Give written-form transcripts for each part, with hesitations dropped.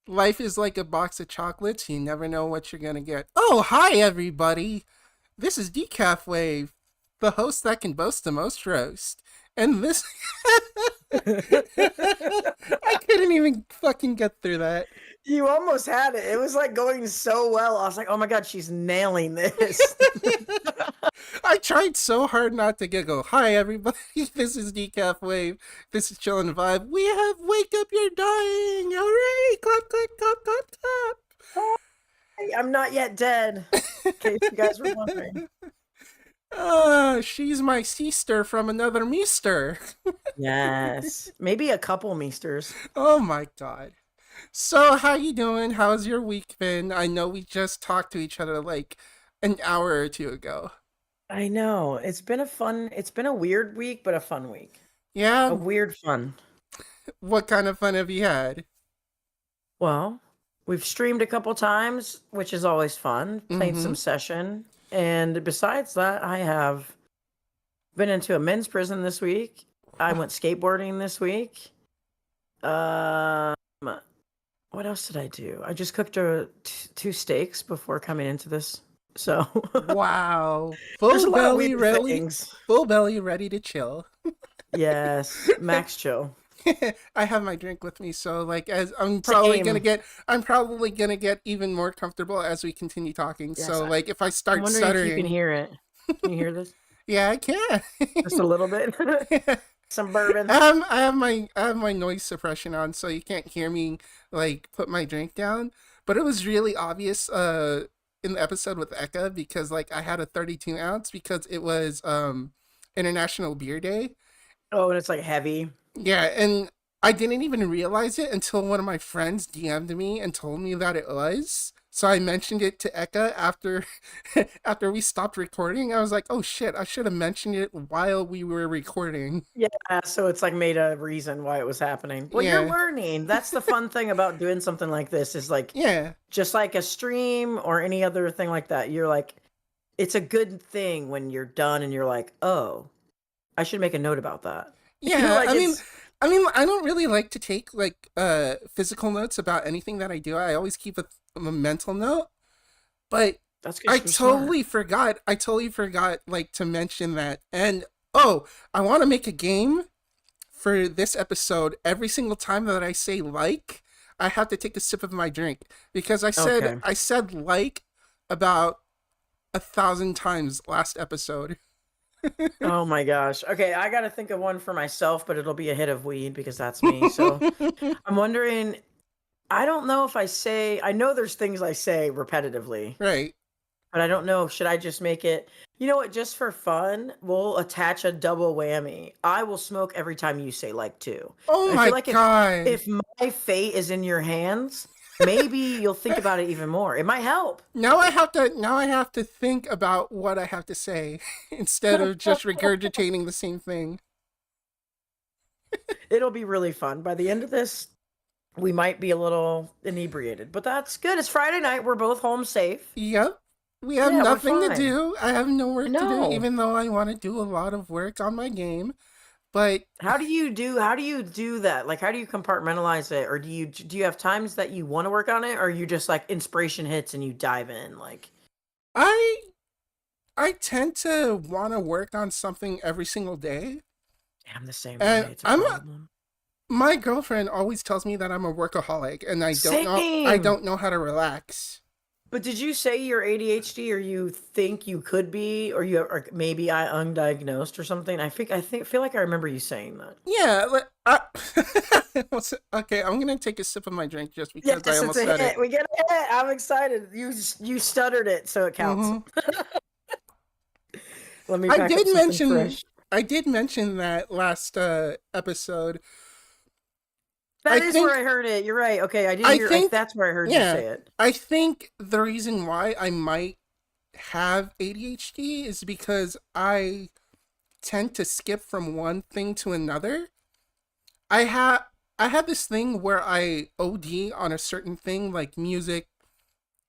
Life is like a box of chocolates. You never know what you're gonna get. Oh, hi everybody. This is decafWave, the host that can boast the most roast. And this I couldn't even fucking get through that. You almost had it. It was like going so well. I was like, oh my God, she's nailing this. I tried so hard not to giggle. Hi everybody, this is decafWave. This is Chillin' Vibe. We have Wake Up You're Dying. Hooray! Clap, clap, clap, clap, clap. Hey, I'm not yet dead, in case you guys were wondering. She's my sister from another meester. Yes. Maybe a couple meisters. Oh my god. So, how you doing? How's your week been? I know we just talked to each other like an hour or two ago. I know. It's been a weird week, but a fun week. A Yeah? weird fun. What kind of fun have you had? Well, we've streamed a couple times, which is always fun. Played Mm-hmm. some session. And besides that, I have been into a men's prison this week. I went skateboarding this week. Um, what else did I do? I just cooked two steaks before coming into this. So Wow. there's a Full lot of belly weird ready. things. Full belly ready to chill. Yes, max chill. I have my drink with me, so like as Same. I'm probably gonna get even more comfortable as we continue talking. Yes, So like if I I'm start wondering if you can stuttering, hear it. Can you hear this? yeah, I can. Just a little bit. Some bourbon. I have my noise suppression on, so you can't hear me like put my drink down. But it was really obvious in the episode with Eka because like I had a 32 ounce because it was International Beer Day. Oh, and it's like heavy. Yeah, and I didn't even realize it until one of my friends DM'd me and told me that it was. So I mentioned it to Eka after after we stopped recording. I was like, "Oh shit, I should have mentioned it while we were recording." Yeah, so it's like made a reason why it was happening. Well, you're Yeah. learning. That's the fun thing about doing something like this is like Yeah. just like a stream or any other thing like that. You're like, it's a good thing when you're done and you're like, oh, I should make a note about that. Yeah, Like it's I mean, I don't really like to take like physical notes about anything that I do. I always keep a mental note, but that's because you're smart. I totally forgot like to mention that. And oh, I want to make a game for this episode. Every single time that I say like, I have to take a sip of my drink because Okay. I said like about 1,000 times last episode. Oh my gosh. Okay, I gotta think of one for myself, but it'll be a hit of weed because that's me. So I'm wondering, I don't know if I know there's things I say repetitively, Right. but I don't know. Should I just make it, you know what, just for fun, we'll attach a double whammy. I will smoke every time you say like two. Oh I feel my like god. if my fate is in your hands, maybe you'll think about it even more. It might help. Now I have to think about what I have to say instead of just regurgitating the same thing. It'll be really fun. By the end of this, we might be a little inebriated, but that's good. It's Friday night. We're both home safe. Yep. We have Yeah, we're nothing to fine. do. I have no work to do, No. even though I want to do a lot of work on my game. But How do you do that? Like how do you compartmentalize it? Or do you have times that you want to work on it or you just like inspiration hits and you dive in like I I tend to want to work on something every single day. I'm the same way. And It's a problem. my girlfriend always tells me that I'm a workaholic and I Same. don't know how to relax. But did you say you're ADHD or you think you could be or you or maybe I undiagnosed or something? I feel like I remember you saying that. Yeah, okay, I'm gonna take a sip of my drink just because I Yes, it's almost a said it. hit. We get a hit. I'm excited. You stuttered it, so it counts. Hmm. Let me I pack up did something mention fresh. I did mention that last episode. I That is where think I heard it. You're right. Okay, I didn't I hear. I, think that's where I heard you yeah, say it. I think the reason why I might have ADHD is because I tend to skip from one thing to another. I have I have this thing where I OD on a certain thing like music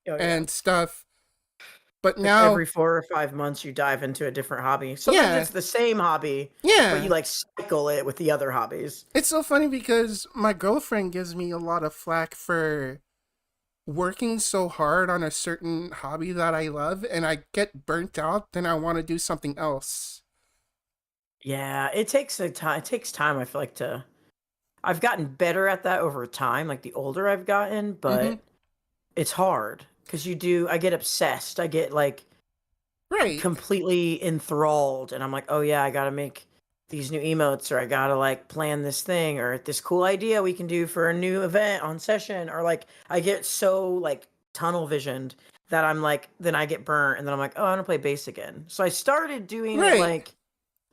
Oh yeah. and stuff, But Like now, every 4 or 5 months, you dive into a different hobby. Sometimes yeah, it's the same hobby, but you yeah. like cycle it with the other hobbies. It's so funny because my girlfriend gives me a lot of flack for working so hard on a certain hobby that I love, and I get burnt out, then I want to do something else. Yeah, it takes a time. It takes time. I feel like to. I've gotten better at that over time, like the older I've gotten, Mm-hmm. but it's hard because you do. I get obsessed. I get like Right. completely enthralled, and I'm like, oh yeah, I gotta make these new emotes, or I gotta like plan this thing, or this cool idea we can do for a new event on session, or like I get so like tunnel visioned that I'm like, then I get burnt, and then I'm like, oh, I want to play bass again. So I started doing it Right. like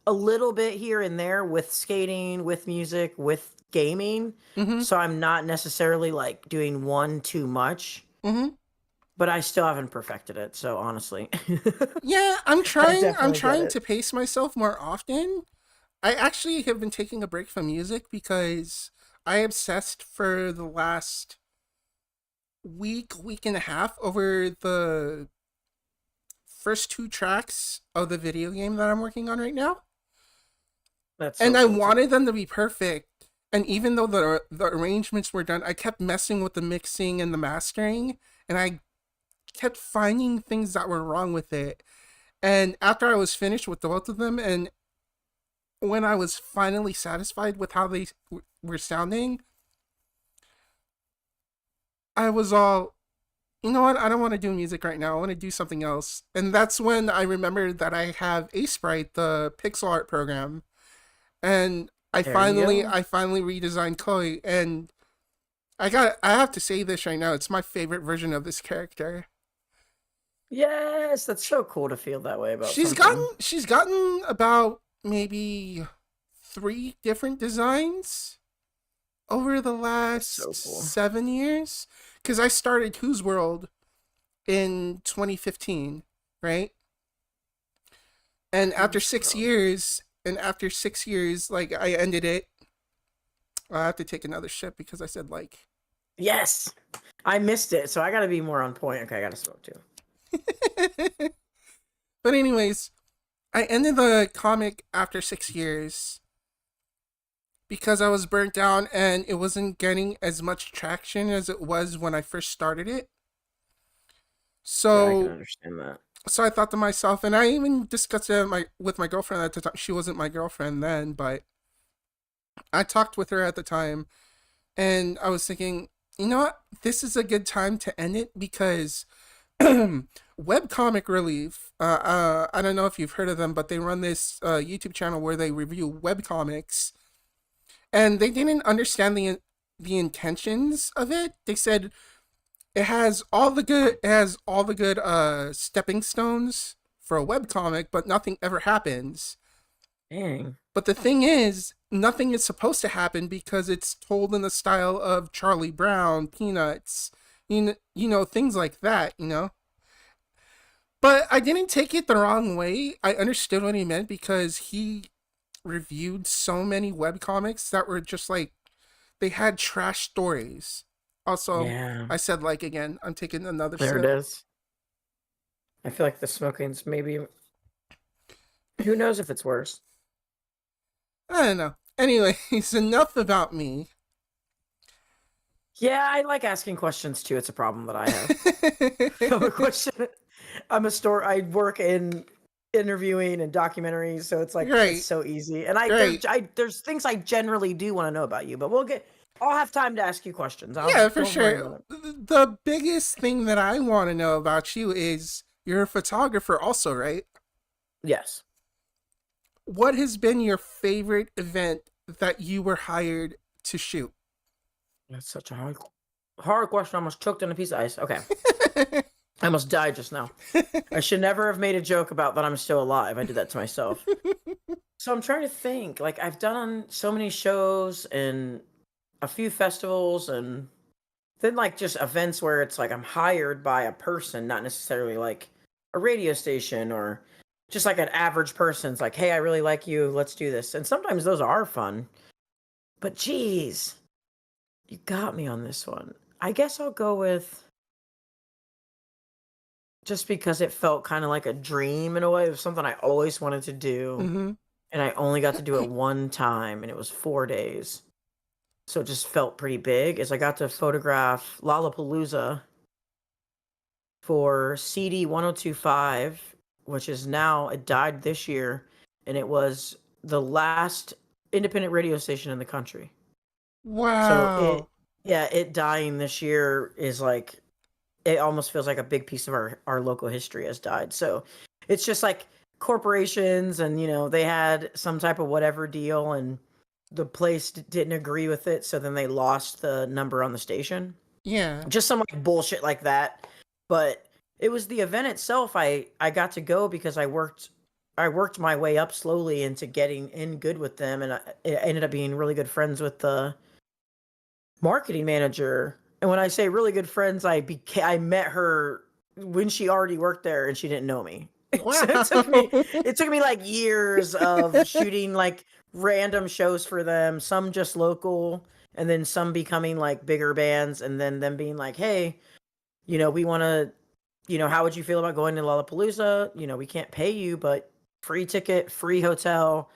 a little bit here and there with skating, with music, with gaming. Mm-hmm. So I'm not necessarily like doing one too much, Mm-hmm. but I still haven't perfected it. So honestly, Yeah, I'm I trying. I'm definitely get trying it. to pace myself more often. I actually have been taking a break from music because I obsessed for the last week and a half over the first two tracks of the video game that I'm working on right now. That's And so I cool too. wanted them to be perfect. And even though the arrangements were done, I kept messing with the mixing and the mastering, and I kept finding things that were wrong with it. And after I was finished with both of them, and when I was finally satisfied with how they were sounding, I was all, you know what? I don't want to do music right now. I want to do something else. And that's when I remembered that I have A Sprite, the pixel art program, and There you go. I finally redesigned Chloe, and I have to say this right now. It's my favorite version of this character. Yes, that's so cool to feel that way about something. She's gotten about maybe three different designs over the That's last so cool. 7 years. Because I started Who's World in 2015, right? And Who's wrong? after 6 years, like I ended it. I have to take another ship because I said like. Yes, I missed it, so I gotta be more on point. Okay, I gotta smoke too. But anyways, I ended the comic after 6 years because I was burnt down and it wasn't getting as much traction as it was when I first started it. Yeah, I can So understand that. so I thought to myself, and I even discussed it with my girlfriend at the time. She wasn't my girlfriend then, but I talked with her at the time, and I was thinking, you know what? This is a good time to end it because Webcomic Relief. I don't know if you've heard of them, but they run this YouTube channel where they review webcomics, and they didn't understand the intentions of it. They said it has all the good stepping stones for a webcomic, but nothing ever happens. Dang. But the thing is, nothing is supposed to happen because it's told in the style of Charlie Brown, Peanuts, you know things like that, you know. But I didn't take it the wrong way. I understood what he meant because he reviewed so many webcomics that were just like they had trash stories. Also, Yeah, I said like again, I'm taking another there it sip. is. I feel like the smoking's maybe. Who knows if it's worse? I don't know. Anyways, enough about me. Yeah, I like asking questions too. It's a problem that I have. I'm a question. I'm a store. I work in interviewing and documentaries, so it's like it's Great, so easy. And great. there's things I generally do want to know about you, but we'll get. I'll have time to ask you questions. I'll Yeah, for don't worry about sure. it. The biggest thing that I want to know about you is you're a photographer, also, right? Yes, What has been your favorite event that you were hired to shoot? that's such a hard question. I almost choked on a piece of ice. Okay, I almost died just now. I should never have made a joke about that I'm still alive. I did that to myself. So I'm trying to think. Like I've done so many shows and a few festivals and then like just events where it's like I'm hired by a person, not necessarily like a radio station or just like an average person's like, "Hey, I really like you. Let's do this." And sometimes those are fun. But geez, you got me on this one. I guess I'll go with just because it felt kind of like a dream in a way. It was something I always wanted to do, Mm-hmm. and I only got to do it one time, and it was 4 days. So it just felt pretty big. As I got to photograph Lollapalooza for CD 1025, which is now, it died this year, and it was the last independent radio station in the country. So Wow. it dying this year is like, it almost feels like a big piece of our local history has died. So it's just like corporations, and they had some type of whatever deal, and the place didn't agree with it, so then they lost the number on the station. Yeah. Just some like bullshit like that. But it was the event itself. I got to go because I worked my way up slowly into getting in good with them, and I ended up being really good friends with the marketing manager. And when I say really good friends, I met her when she already worked there and she didn't know me. So Wow. it took me like years of shooting like random shows for them, some just local, and then some becoming like bigger bands, and then them being like, "Hey, we want to, how would you feel about going to Lollapalooza? We can't pay you, but free ticket, free hotel,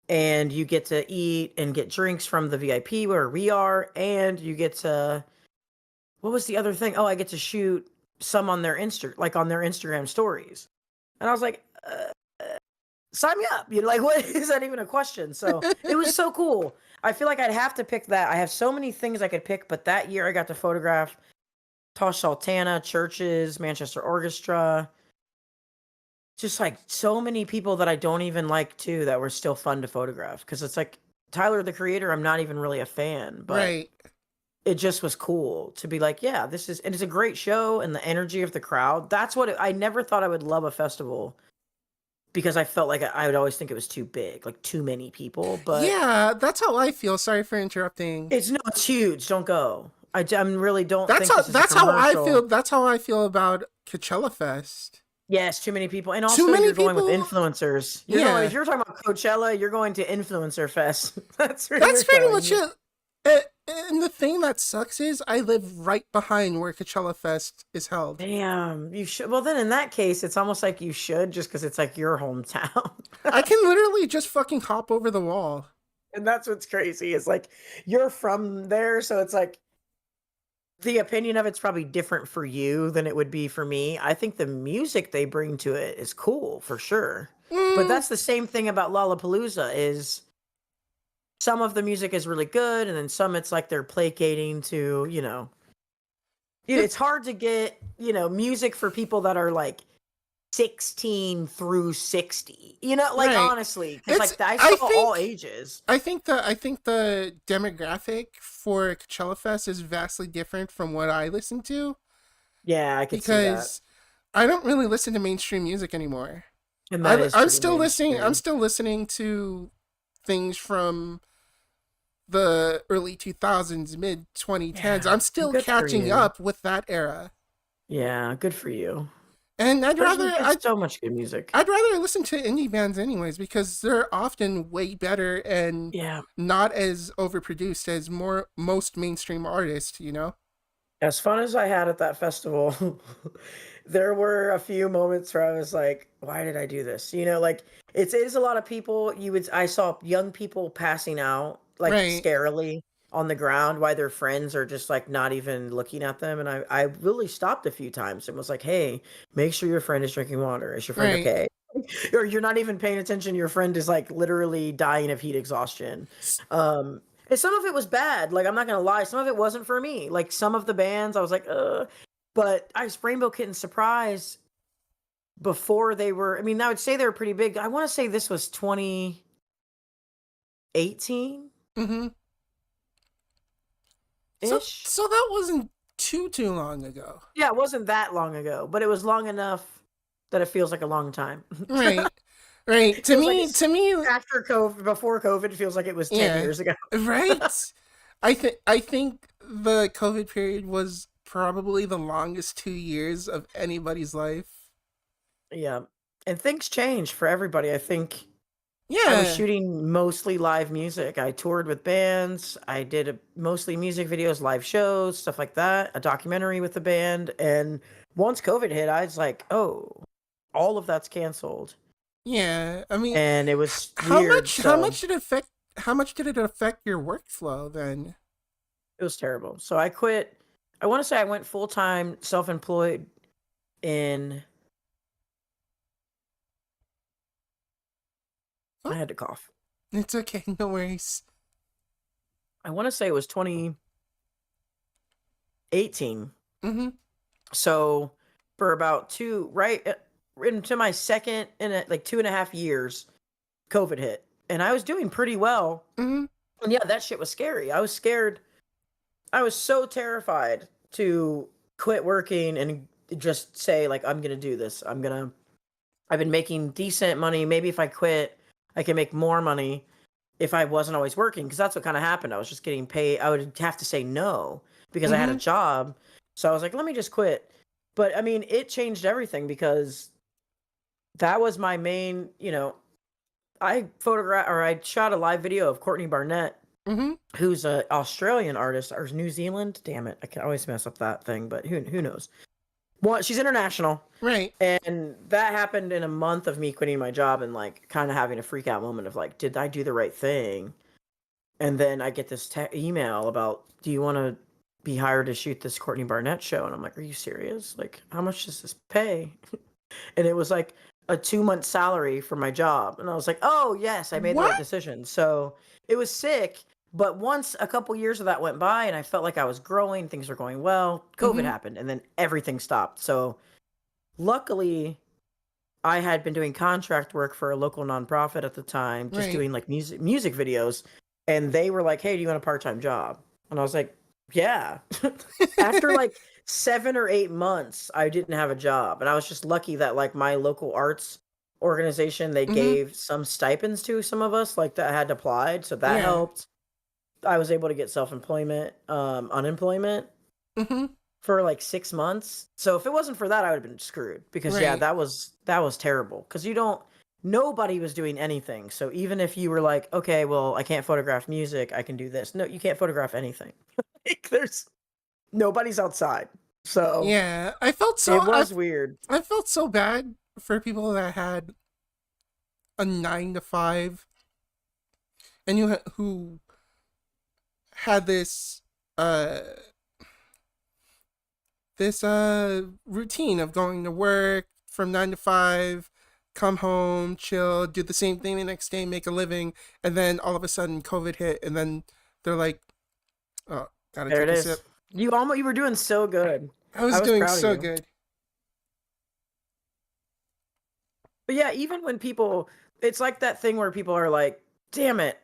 and you get to eat and get drinks from the VIP where we are, and you get to, what was the other thing? Oh, I get to shoot some on their on their Instagram stories." And I was like, sign me up. Like, what is that even a question? So it was so cool. I feel like I'd have to pick that. I have so many things I could pick, but that year I got to photograph Tosh Sultana, Churches, Manchester Orchestra, just like so many people that I don't even like too, that were still fun to photograph. Cause it's like Tyler the Creator, I'm not even really a fan, but Right. it just was cool to be like, yeah, and it's a great show, and the energy of the crowd. That's what I never thought I would love a festival, because I felt like I would always think it was too big, like too many people, but Yeah, that's how I feel. Sorry for interrupting. it's no, it's huge. Don't go. I really don't think this is a That's how I commercial. feel. That's how I feel about Coachella Fest. Yes, too many people. And Too also many you're going with people. influencers. Yeah, If you're talking about Coachella, you're going to Influencer Fest. That's where that's you're pretty going. much it. And the thing that sucks is I live right behind where Coachella Fest is held. Damn, you should. Well, then in that case, it's almost like you should, just because it's like your hometown. I can literally just fucking hop over the wall. And that's what's crazy. Is like you're from there, so it's like the opinion of it's probably different for you than it would be for me. I think the music they bring to it is cool for sure. But Mm, that's the same thing about Lollapalooza, is some of the music is really good, and then some it's like they're placating to, it, it's hard to get, music for people that are like 16 through 60. Like right. honestly, cuz It's. like I saw all ages. I think the demographic for Coachella Fest is vastly different from what I listen to Yeah, I could see that. because I don't really listen to mainstream music anymore. And that is I'm pretty still listening. I'm mainstream. still listening to things from the early 2000s, mid 2010s. Yeah, I'm still good for catching you. up with that era. Yeah, good for you. And There's so much good music. I'd rather listen to indie bands anyways because they're often way better and Yeah. not as overproduced as most mainstream artists, you know? As fun as I had at that festival, there were a few moments where I was like, why did I do this? Like it is a lot of people. I saw young people passing out like Right, scarily on the ground, while their friends are just like not even looking at them. And I really stopped a few times and was like, hey, make sure your friend is drinking water. Is your friend right. okay? Or you're not even paying attention. Your friend is like literally dying of heat exhaustion. S- And some of it was bad. Like, I'm not gonna lie, some of it wasn't for me. Like some of the bands, I was like, but I was Rainbow Kitten Surprise before they were. I mean, I would say they were pretty big. I want to say this was 2018 mhm. ish. So that wasn't too long ago. Yeah, it wasn't that long ago, but it was long enough that it feels like a long time. Right. Right. Feels like it's To me, after COVID, before COVID, it feels like it was 10 yeah. years ago. Right? I think the COVID period was probably the longest 2 years of anybody's life. Yeah. And things change for everybody. I think I was Yeah. shooting mostly live music. I toured with bands. I did mostly music videos, live shows, stuff like that, a documentary with the band. And once COVID hit, I was like, oh, all of that's canceled. Yeah, I mean, And it was weird. how So much did it affect how much did it affect your workflow then? it was terrible. So I quit. I want to say I went full time self employed in, I Oh, had to cough. it's okay, no worries. I want to say it was 2018. Mm-hmm. So for about into my second in like 2.5 years, COVID hit. And I was doing pretty well. Mm-hmm. And yeah, that shit was scary. I was scared. I was so terrified to quit working and just say, like, I'm going to do this. I've been making decent money. Maybe if I quit, I can make more money if I wasn't always working. Because that's what kind of happened. I was just getting paid. I would have to say no because I had a Mm-hmm. job. So I was like, let me just quit. But I mean, it changed everything because that was my main, I shot a live video of Courtney Barnett, Mm-hmm. who's an Australian artist or New Zealand. Damn it, I can always mess up that thing, but who knows? Well, she's international, Right. and that happened in a month of me quitting my job and like kind of having a freak out moment of like, did I do the right thing? And then I get this email about, do you want to be hired to shoot this Courtney Barnett show? And I'm like, are you serious? Like, how much does this pay? And it was like a 2 month salary for my job. And I was like, oh, yes, I made the right What? decision. So it was sick. But once a couple years of that went by and I felt like I was growing, things were going well, COVID Mm-hmm. happened and then everything stopped. So luckily, I had been doing contract work for a local nonprofit at the time, just Right. doing like music videos. And they were like, hey, do you want a part time job? And I was like, yeah. After like 7 or 8 months, I didn't have a job. And I was just lucky that like my local arts organization, they Mm-hmm. gave some stipends to some of us like that had applied. So that Yeah. helped. I was able to get unemployment Mm-hmm. for like 6 months. So if it wasn't for that, I would have been screwed because yeah, Right. that was terrible. Because nobody was doing anything. So even if you were like, okay, well, I can't photograph music, I can do this. No, you can't photograph anything. Like, there's nobody's outside. So Yeah. it was weird. I felt so bad for people that had a 9 to 5 and who had uh this routine of going to work from 9 to 5, come home, chill, do the same thing the next day, make a living, and then all of a sudden COVID hit, and then they're like, "Oh, gotta There it take a is. sip." You were doing so good. I was I was doing proud of so you. good. But yeah, even when people, it's like that thing where people are like, damn it,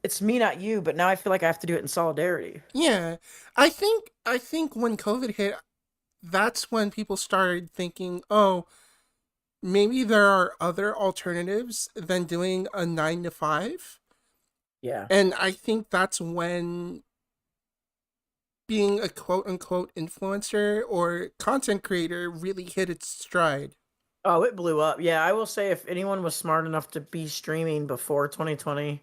it's me, not you. But now I feel like I have to do it in solidarity. Yeah, I think when COVID hit, that's when people started thinking, "Oh, maybe there are other alternatives than doing a 9 to 5." Yeah. And I think that's when being a quote unquote influencer or content creator really hit its stride. Oh, it blew up. Yeah, I will say if anyone was smart enough to be streaming before 2020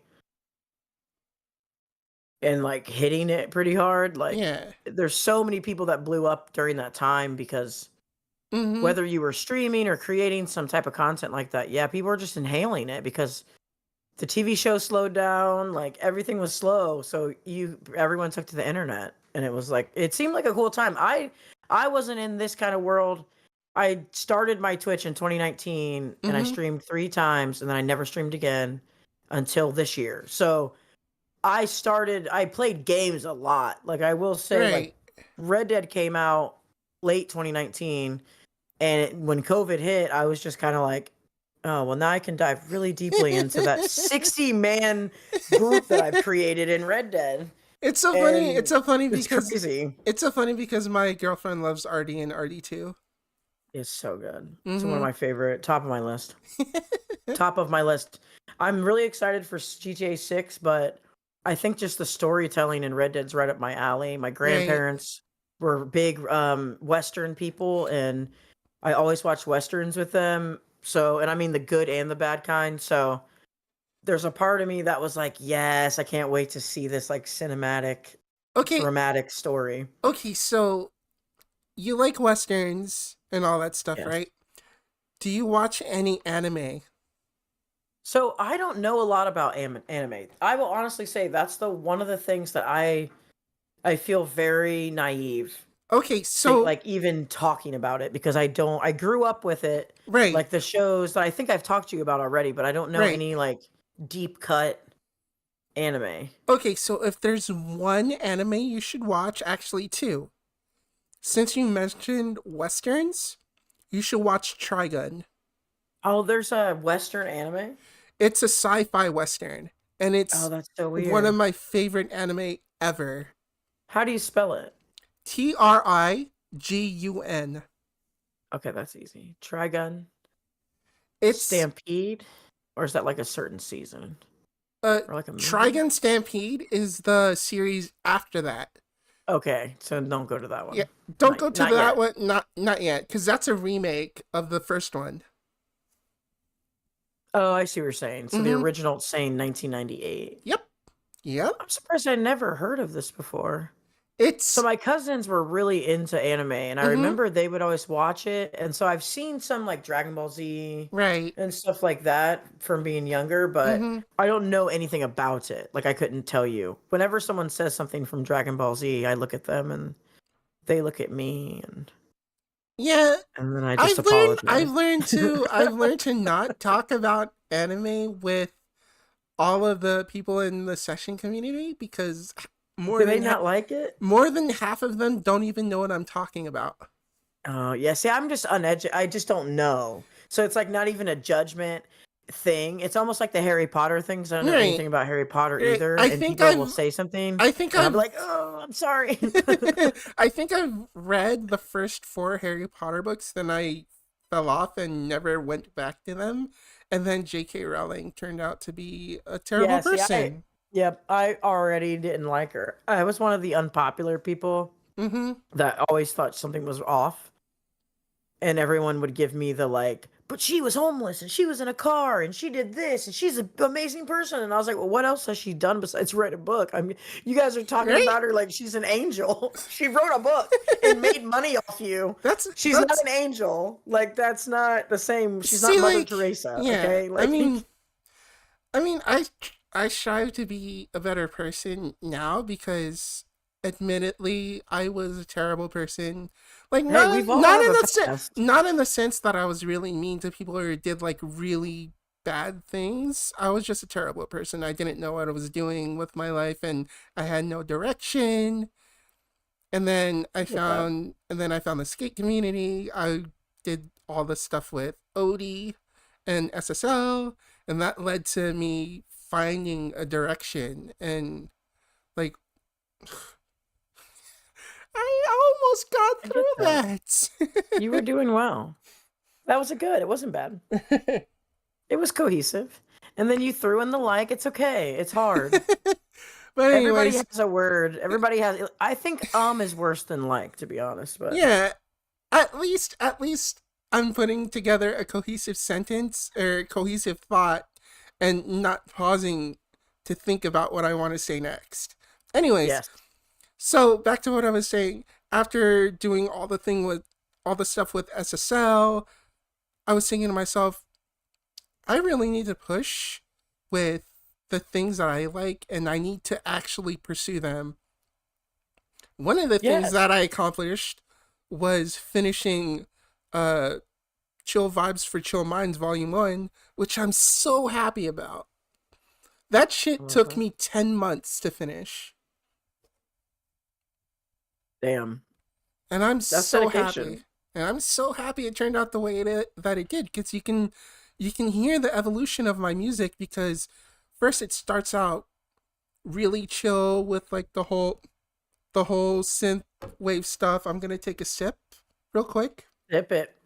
and like hitting it pretty hard, like Yeah. there's so many people that blew up during that time because Mm-hmm. whether you were streaming or creating some type of content like that, yeah, people were just inhaling it because the TV show slowed down, like everything was slow, so everyone took to the internet and it was like it seemed like a cool time. I wasn't in this kind of world. I started my Twitch in 2019 and I Mm-hmm. streamed 3 times and then I never streamed again until this year. So I played games a lot. Like I will say like Right. Red Dead came out late 2019 and when COVID hit, I was just kind of like, oh, well, now I can dive really deeply into that 60-man group that I've created in Red Dead. It's so funny. And it's crazy. It's so funny because my girlfriend loves RD and RD too. It's so good. It's one of Mm-hmm. my favorite, top of my list. Top of my list. I'm really excited for GTA 6, but I think just the storytelling in Red Dead's right up my alley. My Right. grandparents were big Western people, and I always watch Westerns with them. So, and I mean the good and the bad kind. So, there's a part of me that was like, yes, I can't wait to see this like cinematic, Okay. dramatic story. Okay. So you like westerns and all that stuff, Yes. right? Do you watch any anime? So I don't know a lot about anime. I will honestly say that's the one of the things that I feel very naive Okay, think so like even talking about it because I grew up with it, right, like the shows that I think I've talked to you about already, but I don't know right. any like deep cut anime. Okay, so if there's one anime you should watch, actually two. Since you mentioned westerns, you should watch Trigun. Oh, there's a Western anime. It's a sci-fi western, and Oh, it's that's so one of weird. my favorite anime ever. How do you spell it? Trigun. Okay, that's easy. Trigun It's Stampede, or is that like a certain season uh or like a movie? Trigun Stampede is the series after that. Okay, so don't go to that Yeah, one. don't go to Not that yet. one. Not yet, because that's a remake of the first one. Oh, I see what you're saying. So the Mm-hmm. original it's saying 1998. Yep. Yep. I'm surprised I never heard of this before. So It's my cousins were really into anime, and I mm-hmm. remember they would always watch it. And so I've seen some like Dragon Ball Z Right. and stuff like that from being younger, but Mm-hmm. I don't know anything about it. Like I couldn't tell you. Whenever someone says something from Dragon Ball Z, I look at them and they look at me, Yeah. and then I just apologize. I've learned to not talk about anime with all of the people in the session community because Do they not like it? more than half of them don't even know what I'm talking about. Oh, yeah. See, I'm just uneducated. I just don't know. So it's like not even a judgment thing. It's almost like the Harry Potter things. I don't know Right. anything about Harry Potter Right. either. And people will say something, I think and I'll be I've like, oh, I'm sorry. I think I've read the first four Harry Potter books, then I fell off and never went back to them. And then J.K. Rowling turned out to be a terrible Yeah, see, person. yep, I already didn't like her. I was one of the unpopular people Mm-hmm. that always thought something was off. And everyone would give me the like, but she was homeless and she was in a car and she did this and she's an amazing person. And I was like, well, what else has she done besides write a book? I mean, you guys are talking Right? about her like she's an angel. She wrote a book and made money off you. She's not That's an angel. Like that's not the same. She's not see Mother like Teresa. yeah. Okay, like I mean I strive to be a better person now because admittedly I was a terrible person. Like hey, not we've all not have in a the past. not in the sense that I was really mean to people or did like really bad things. I was just a terrible person. I didn't know what I was doing with my life and I had no direction. Get that. And then I found the skate community. I did all the stuff with Odie and SSL, and that led to me finding a direction and like I almost got I get through that. that. You were doing well. That was a good. It wasn't bad. It was cohesive. And then you threw in the like. It's okay. It's hard. But Everybody anyways, has a word. Everybody has. I think is worse than like, to be honest. But yeah, at least I'm putting together a cohesive sentence or cohesive thought and not pausing to think about what I want to say next. Anyways, yes, so back to what I was saying. After doing all the stuff with SSL, I was thinking to myself, I really need to push with the things that I like and I need to actually pursue them. One of the things yes. that I accomplished was finishing uh Chill Vibes for Chill Minds Volume 1, which I'm so happy about. That I shit love took that. me 10 months to finish. Damn, And I'm that's so happy. dedication. And I'm so happy it turned out the way that it did because you can hear the evolution of my music because first it starts out really chill with like the whole synth wave stuff. I'm going to take a sip real quick. Dip it,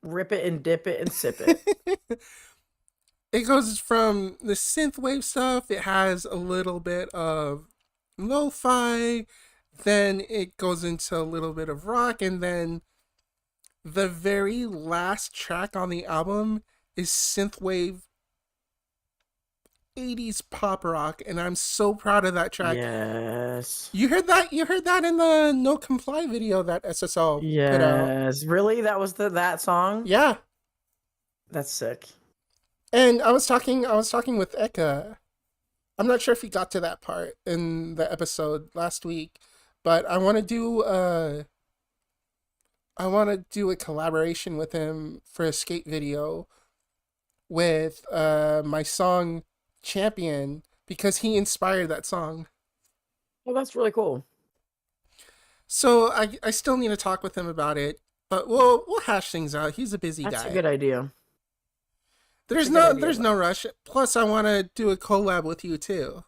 rip it, and dip it, and sip it. It goes from the synth wave stuff, it has a little bit of lo-fi, then it goes into a little bit of rock, and then the very last track on the album is synthwave 80s pop rock, and I'm so proud of that track. Yes. You heard that? You heard that in the No Comply video that SSL put out. Yes. Really? That was that song? Yeah. That's sick. And I was talking with Eka. I'm not sure if he got to that part in the episode last week, but I want to do a collaboration with him for a skate video with my song Champion because he inspired that song. Well, that's really cool. So I still need to talk with him about it, but we'll hash things out. He's a busy That's a guy. good idea. There's a good no idea, there's no rush. Plus, I want to do a collab with you too.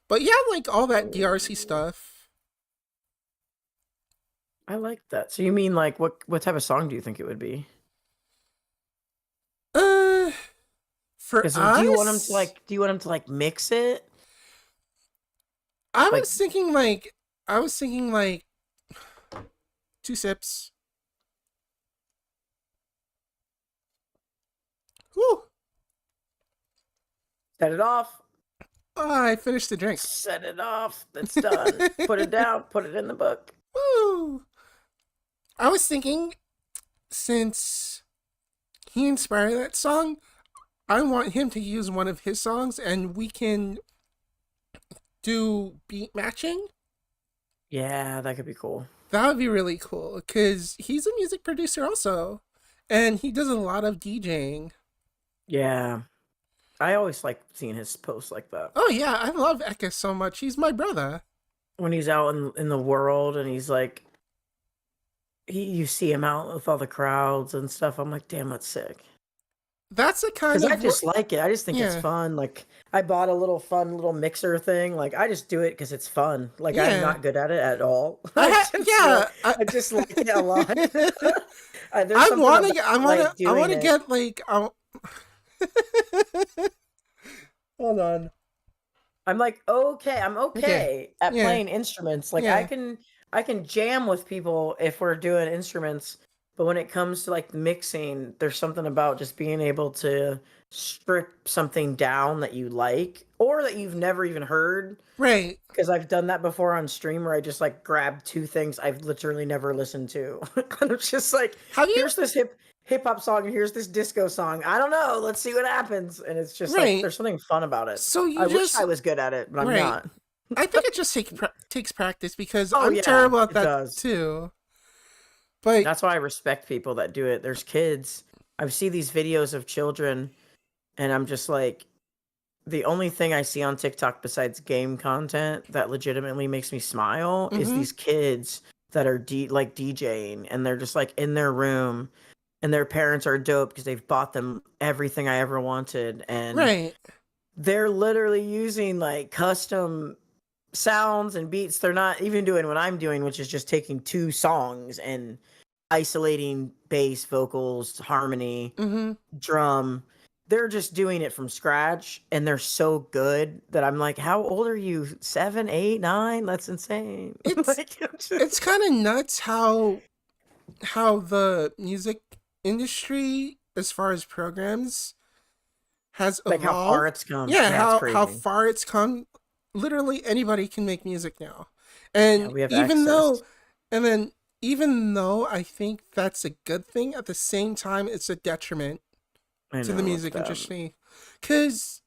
But yeah, like all that DRC stuff. I like that. So you mean like what type of song do you think it would be? Uh, for Because us, do you want him to like mix it? I Like, was thinking like 2 sips. Whew. set it off. Oh, I finished the drink. Set it off. It's done. Put it down. Put it in the book. Woo! I was thinking, since he inspired that song, I want him to use one of his songs and we can do beat matching. Yeah, that could be cool. That would be really cool because he's a music producer also. And he does a lot of DJing. Yeah. I always like seeing his posts like that. Oh, yeah, I love Eka so much. He's my brother. When he's out in the world and he's like, you see him out with all the crowds and stuff. I'm like, damn, that's sick. That's the kind Because of. I just like it. I just think it's Yeah. fun. Like, I bought a little fun little mixer thing. Like, I just do it because it's fun. Like, Yeah. I'm not good at it at all. Yeah. I just like it a lot. I want to get like. Hold on. I'm like, okay, I'm okay at Yeah. playing instruments. Like Yeah. I can jam with people if we're doing instruments, but when it comes to like mixing, there's something about just being able to strip something down that you like or that you've never even heard. Right. Because I've done that before on stream where I just like grab two things I've literally never listened to. And I'm just like, Have you? here's this hip hop song and here's this disco song. I don't know. Let's see what happens. And it's just Right. like there's something fun about it. So you I just. wish I was good at it, but I'm Right. not. I think it just takes practice because Oh, I'm yeah, terrible at it that does. too. But That's why I respect people that do it. There's kids. I see these videos of children, and I'm just like, the only thing I see on TikTok besides game content that legitimately makes me smile is Mhm. these kids that are like DJing, and they're just like in their room, and their parents are dope because they've bought them everything I ever wanted, and right. they're literally using like custom sounds and beats. They're not even doing what I'm doing, which is just taking two songs and isolating bass, vocals, harmony, Mhm. drum. They're just doing it from scratch, and they're so good that I'm like, how old are you? 7, 8, 9? That's insane. It's Like, I'm just- it's kind of nuts how the music industry, as far as programs, has like how evolved. far it's come. Yeah, it's crazy. how far it's come. Literally anybody can make music now, and Yeah, we have even though, access. and then even though I think that's a good thing, at the same time it's a detriment I to the know, music it's bad. industry, because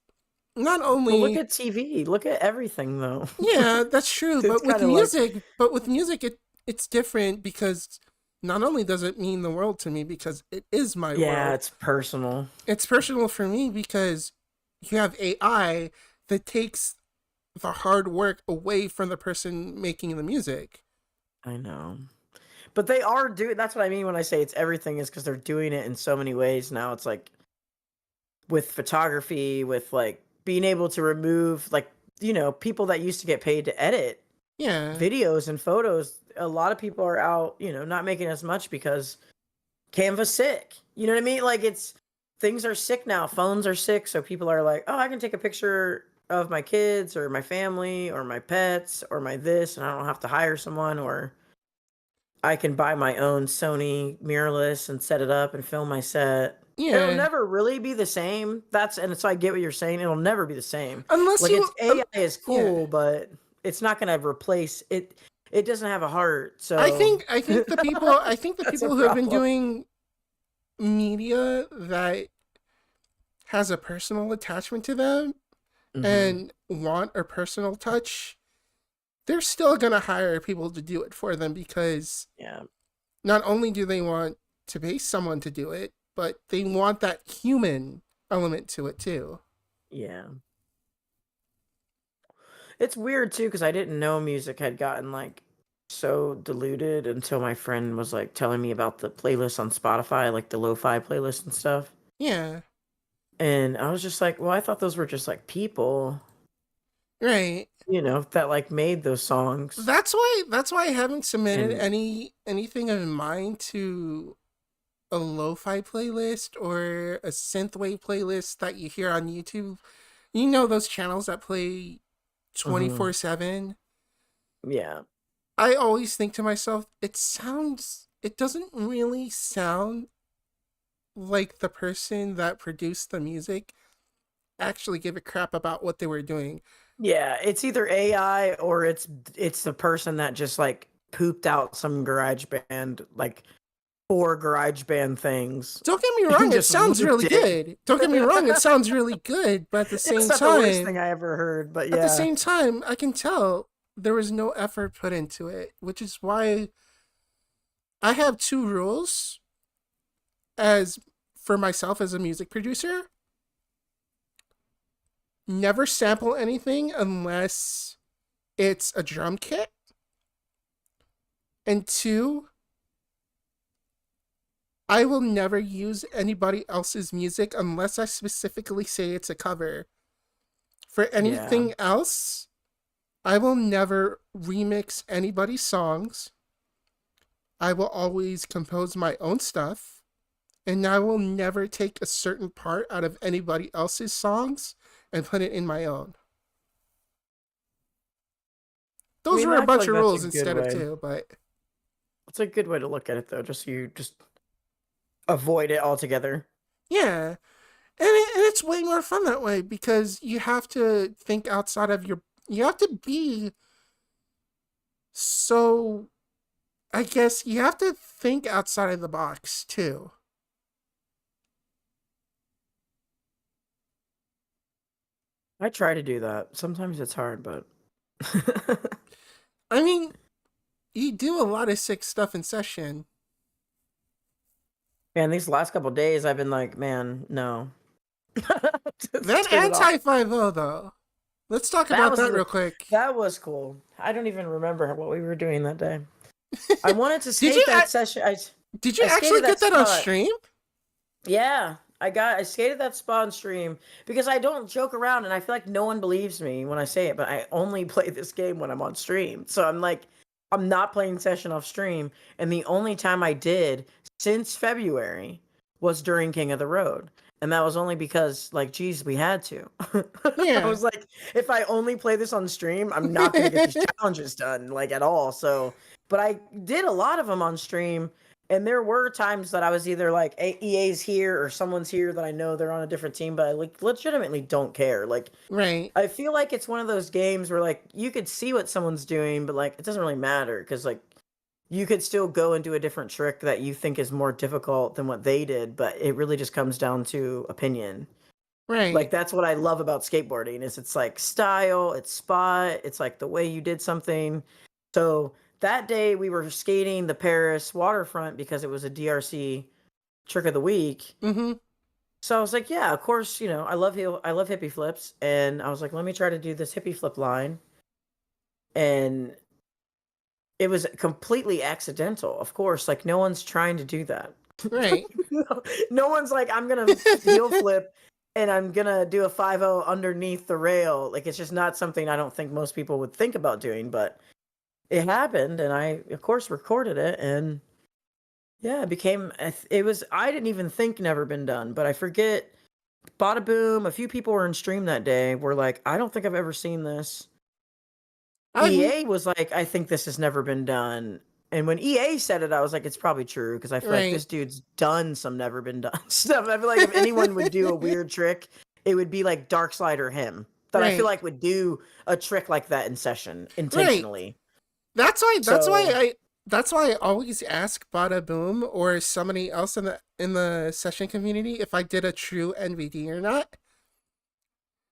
not Well, only look at TV. Look at everything, though. yeah, that's true, It's but with kinda like- music, it's different because not only does it mean the world to me because it is my Yeah, world. it's personal. It's personal for me because you have AI that takes the hard work away from the person making the music. I know. But they are doing, that's what I mean when I say it's everything, is because they're doing it in so many ways now. It's like with photography, with like being able to remove, like, people that used to get paid to edit Yeah. videos and photos. A lot of people are out, not making as much because Canva's sick. You know what I mean? Like, things are sick now. Phones are sick. So people are like, oh, I can take a picture of my kids or my family or my pets or my this, and I don't have to hire someone, or I can buy my own Sony mirrorless and set it up and film my set. It'll Yeah. never really be the same. And so I get what you're saying. It'll never be the same. Unless Like it's you AI is yeah. cool, but it's not gonna replace it. It doesn't have a heart, I so think I think the people I think the that's a people who have been problem. doing media that has a personal attachment to them Hmm. and want a personal touch, they're still gonna hire people to do it for them because Yeah, not only do they want to pay someone to do it, but they want that human element to it too. yeah. It's weird too because I didn't know music had gotten like so diluted until my friend was like telling me about the playlist on Spotify, like the lo-fi playlist and stuff. Yeah, And I was just like, well, I thought those were just like people, right. that like made those songs. That's why I haven't submitted And anything of mine to a lo-fi playlist or a synthwave playlist that you hear on YouTube. You know those channels that play mhm, 24/7? yeah, I always think to myself, it doesn't really sound like the person that produced the music actually give a crap about what they were doing. yeah, it's either AI or it's the person that just like pooped out some garage band like four garage band things Don't get me and wrong, it just sounds looped really it. good. Don't get me wrong, it sounds really good, but It's not the worst thing I ever heard, but at the yeah. same time, I can tell there was no effort put into it, which is why I have two rules as for myself as a music producer. Never sample anything unless it's a drum kit. And two, I will never use anybody else's music unless I specifically say it's a cover. For Yeah. anything else, I will never remix anybody's songs. I will always compose my own stuff. And I will never take a certain part out of anybody else's songs and put it in my own. I Those mean, were a I feel bunch like of that's a rules good instead of way. two, but It's a good way to look at it though, just so you just avoid it altogether. yeah. And it's way more fun that way because you have to think outside of your. You have to be so. I guess you have to think outside of the box too. I try to do that. Sometimes it's hard, but I mean, you do a lot of sick stuff in session. man, these last couple days I've been like, man, no. Just That turn it off. anti 5 though. Let's talk That about was that real quick. that was cool. I don't even remember what we were doing that day. I wanted to did you skate that session. did you I actually skated that get that on spot. stream? Yeah, I skated that spot on stream because I don't joke around and I feel like no one believes me when I say it, but I only play this game when I'm on stream. So I'm like, I'm not playing session off stream, and the only time I did since February was during King of the Road. And that was only because, like, geez, we had to. I Yeah. was like, if I only play this on stream, I'm not gonna get these challenges done, like, at all. So, but I did a lot of them on stream, and there were times that I was either like EA's here or someone's here that I know they're on a different team, but I like legitimately don't care. Like Right. I feel like it's one of those games where like you could see what someone's doing, but like it doesn't really matter because like you could still go and do a different trick that you think is more difficult than what they did, but it really just comes down to opinion. Like Right. that's what I love about skateboarding is it's like style, it's spot, it's like the way you did something. So that day we were skating the Paris waterfront because it was a DRC trick of the week. Mm-hmm. So I was like, yeah, of course, I love hippie flips, and I was like, let me try to do this hippie flip line, and it was completely accidental. Of course, like no one's trying to do that. Right. No one's like, I'm gonna heel flip and I'm gonna do a 5-0 underneath the rail. Like it's just not something I don't think most people would think about doing, but it happened, and I of course recorded it, and yeah, it became it was I didn't even think never been done, but I forget. Bada boom! A few people were in stream that day. Were like, I don't think I've ever seen this. I've EA was like, I think this has never been done. And when EA said it, I was like, it's probably true because I feel like Right. this dude's done some never been done stuff. I feel like if anyone would do a weird trick, it would be like Darkslide or him that I feel Right. like would do a trick like that in session Right. intentionally. That's why. That's why So I. That's why I always ask Bada Boom or somebody else in the session community if I did a true NVD or not,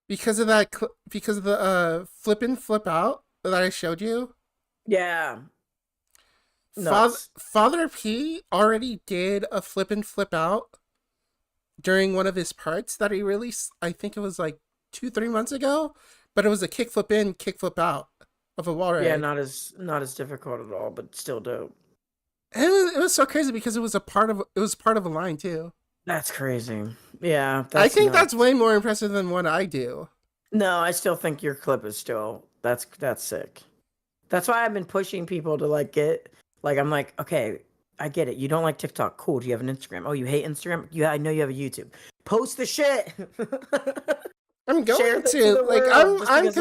because of that. Because of the flip in flip out that I showed you. yeah, nuts. Father P already did a flip and flip out during one of his parts that he released. I think it was like 2 3 months ago, but it was a kick flip in, kick flip out of a wall Yeah, ride. not as difficult at all, but still dope. And it was so crazy because it was part of a line too. That's crazy. Yeah, I that's think that's nuts. way more impressive than what I do. No, I still think your clip is still that's sick. That's why I've been pushing people to like get like I'm like, okay, I get it. You don't like TikTok. Cool. Do you have an Instagram? Oh, you hate Instagram? Yeah, I know you have a YouTube. Post the shit. I'm Share going that to to the world just because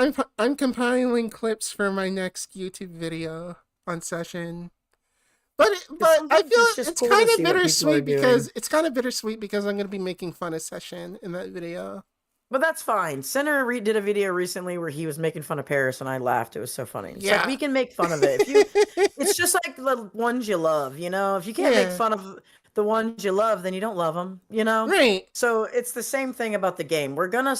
it's cool. I'm compiling clips for my next YouTube video on session. Because But I sometimes feel it's just it's cool to kind of see what people are bittersweet doing. because I'm gonna be making fun of session in that video. But that's fine. Center did a video recently where he was making fun of Paris, and I laughed. It was so funny. It's like Yeah. we can make fun of it if you. It's just like the ones you love, you know. If you can't make Yeah. fun of the ones you love, then you don't love them, you know. Right. So it's the same thing about the game. We're gonna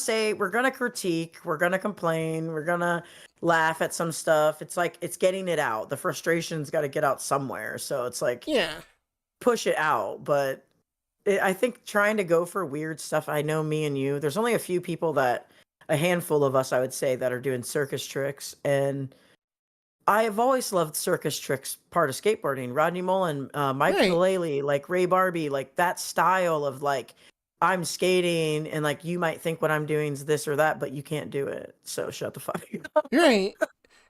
critique, we're gonna complain, we're gonna laugh at some stuff. It's like it's getting it out. The frustration's got to get out somewhere. So it's like Yeah. push it out, but I think trying to go for weird stuff. I know me and you. There's only a few people that, a handful of us, I would say, that are doing circus tricks, and I have always loved circus tricks. Part of skateboarding. Rodney Mullen, Mike Right. Vallely, like Ray Barbie, like that style of like I'm skating, and like you might think what I'm doing is this or that, but you can't do it. So shut the fuck up. Right. Or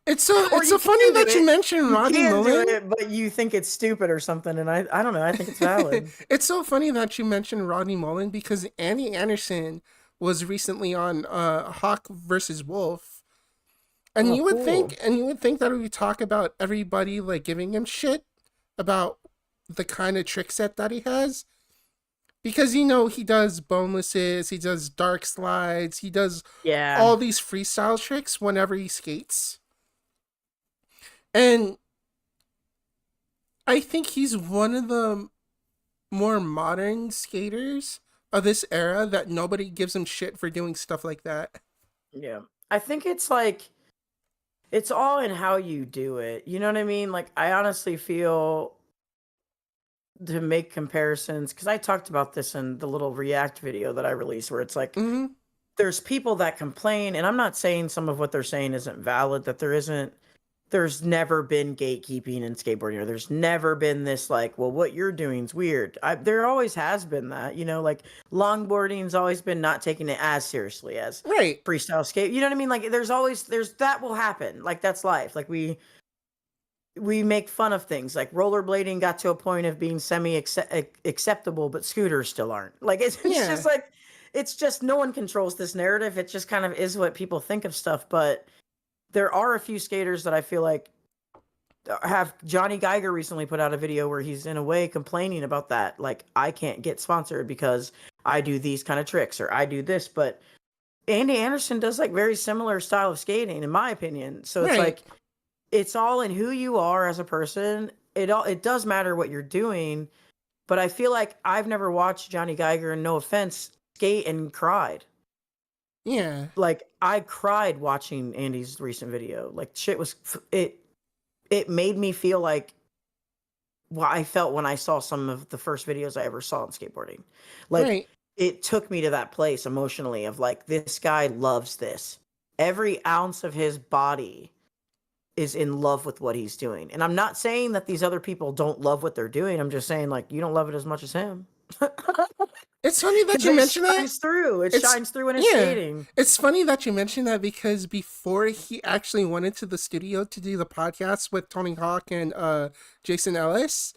It's you so funny can do that you it. mentioned You Rodney can do Mullen. it, but you think it's stupid or something. And I don't know. I think it's valid. It's so funny that you mentioned Rodney Mullen because Andy Anderson was recently on Hawk versus Wolf. Oh, cool. And you would think that we talk about everybody like giving him shit about the kind of trick set that he has. Because you know he does bonelesses, he does dark slides, he does Yeah. all these freestyle tricks whenever he skates. And I think he's one of the more modern skaters of this era that nobody gives him shit for doing stuff like that. Yeah. I think it's like it's all in how you do it. You know what I mean? Like I honestly feel to make comparisons cuz I talked about this in the little React video that I released where it's like Mm-hmm. there's people that complain and I'm not saying some of what they're saying isn't valid that there's never been gatekeeping in skateboarding or there's never been this like well what you're doing is weird. There always has been that, you know, like longboarding's always been not taking it as seriously as Right. freestyle skate, you know what I mean, like there's that will happen, like that's life, like we make fun of things like rollerblading got to a point of being semi acceptable but scooters still aren't, like it's Yeah. just like it's just no one controls this narrative, it just kind of is what people think of stuff, but there are a few skaters that I feel like have Johnny Geiger recently put out a video where he's in a way complaining about that. Like, I can't get sponsored because I do these kind of tricks or I do this. But Andy Anderson does like very similar style of skating, in my opinion. So it's Right. like it's all in who you are as a person. It does matter what you're doing, but I feel like I've never watched Johnny Geiger, and no offense, skate and cried. Yeah. Like I cried watching Andy's recent video. Like shit was it made me feel like what I felt when I saw some of the first videos I ever saw in skateboarding. Like Right. it took me to that place emotionally of like this guy loves this. Every ounce of his body is in love with what he's doing. And I'm not saying that these other people don't love what they're doing. I'm just saying like you don't love it as much as him. It's funny that Cuz you it mention that. shines through. It It's shines through in his yeah. skating. It's funny that you mention that because before he actually went into the studio to do the podcast with Tony Hawk and Jason Ellis,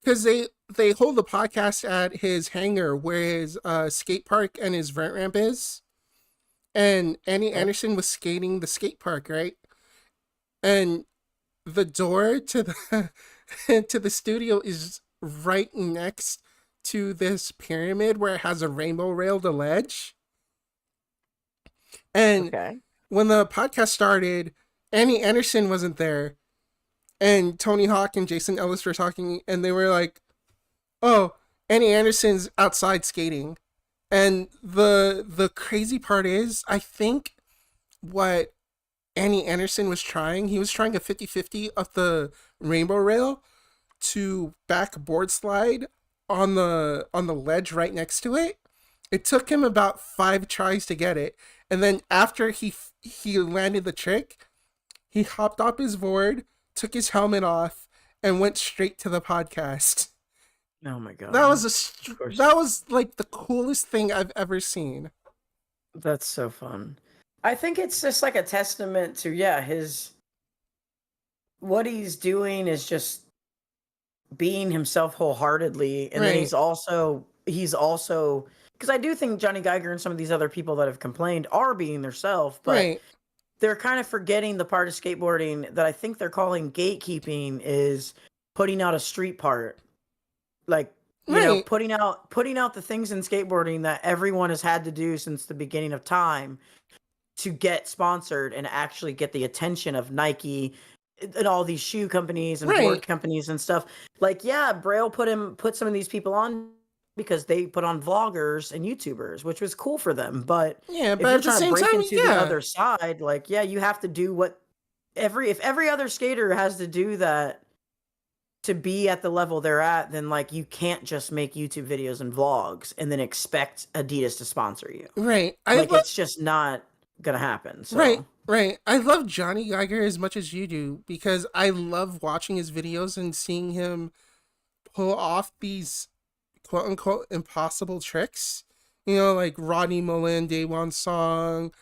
because they hold the podcast at his hangar where his skate park and his vert ramp is, and Andy Yep. Anderson was skating the skate park, right? And the door to the to the studio is right next to this pyramid where it has a rainbow railed ledge. And Okay. when the podcast started, Annie Anderson wasn't there, and Tony Hawk and Jason Ellis were talking, and they were like, "Oh, Annie Anderson's outside skating." And the crazy part is, I think what Annie Anderson was trying, he was trying a 50-50 of the rainbow rail to back board slide on the ledge right next to it. It took him about 5 tries to get it, and then after he landed the trick, he hopped off his board, took his helmet off, and went straight to the podcast. Oh my god. That was like the coolest thing I've ever seen. That's so fun. I think it's just like a testament to his what he's doing is just being himself wholeheartedly, and then Right. he's also because I do think Johnny Geiger and some of these other people that have complained are being themselves, but Right. they're kind of forgetting the part of skateboarding that I think they're calling gatekeeping is putting out a street part. Like, Right. putting out the things in skateboarding that everyone has had to do since the beginning of time to get sponsored and actually get the attention of Nike and all these shoe companies and Right. board companies and stuff. Like, yeah, Braille put some of these people on because they put on vloggers and YouTubers, which was cool for them. But Yeah, if but you're at the trying to same break time, into the other side, like, yeah, you have to do what if every other skater has to do that to be at the level they're at, then like you can't just make YouTube videos and vlogs and then expect Adidas to sponsor you. right. Like, it's just not gonna happen. Right, So right. I love Johnny Geiger as much as you do because I love watching his videos and seeing him pull off these quote unquote impossible tricks. You know, like Rodney Mullen, Day One Song,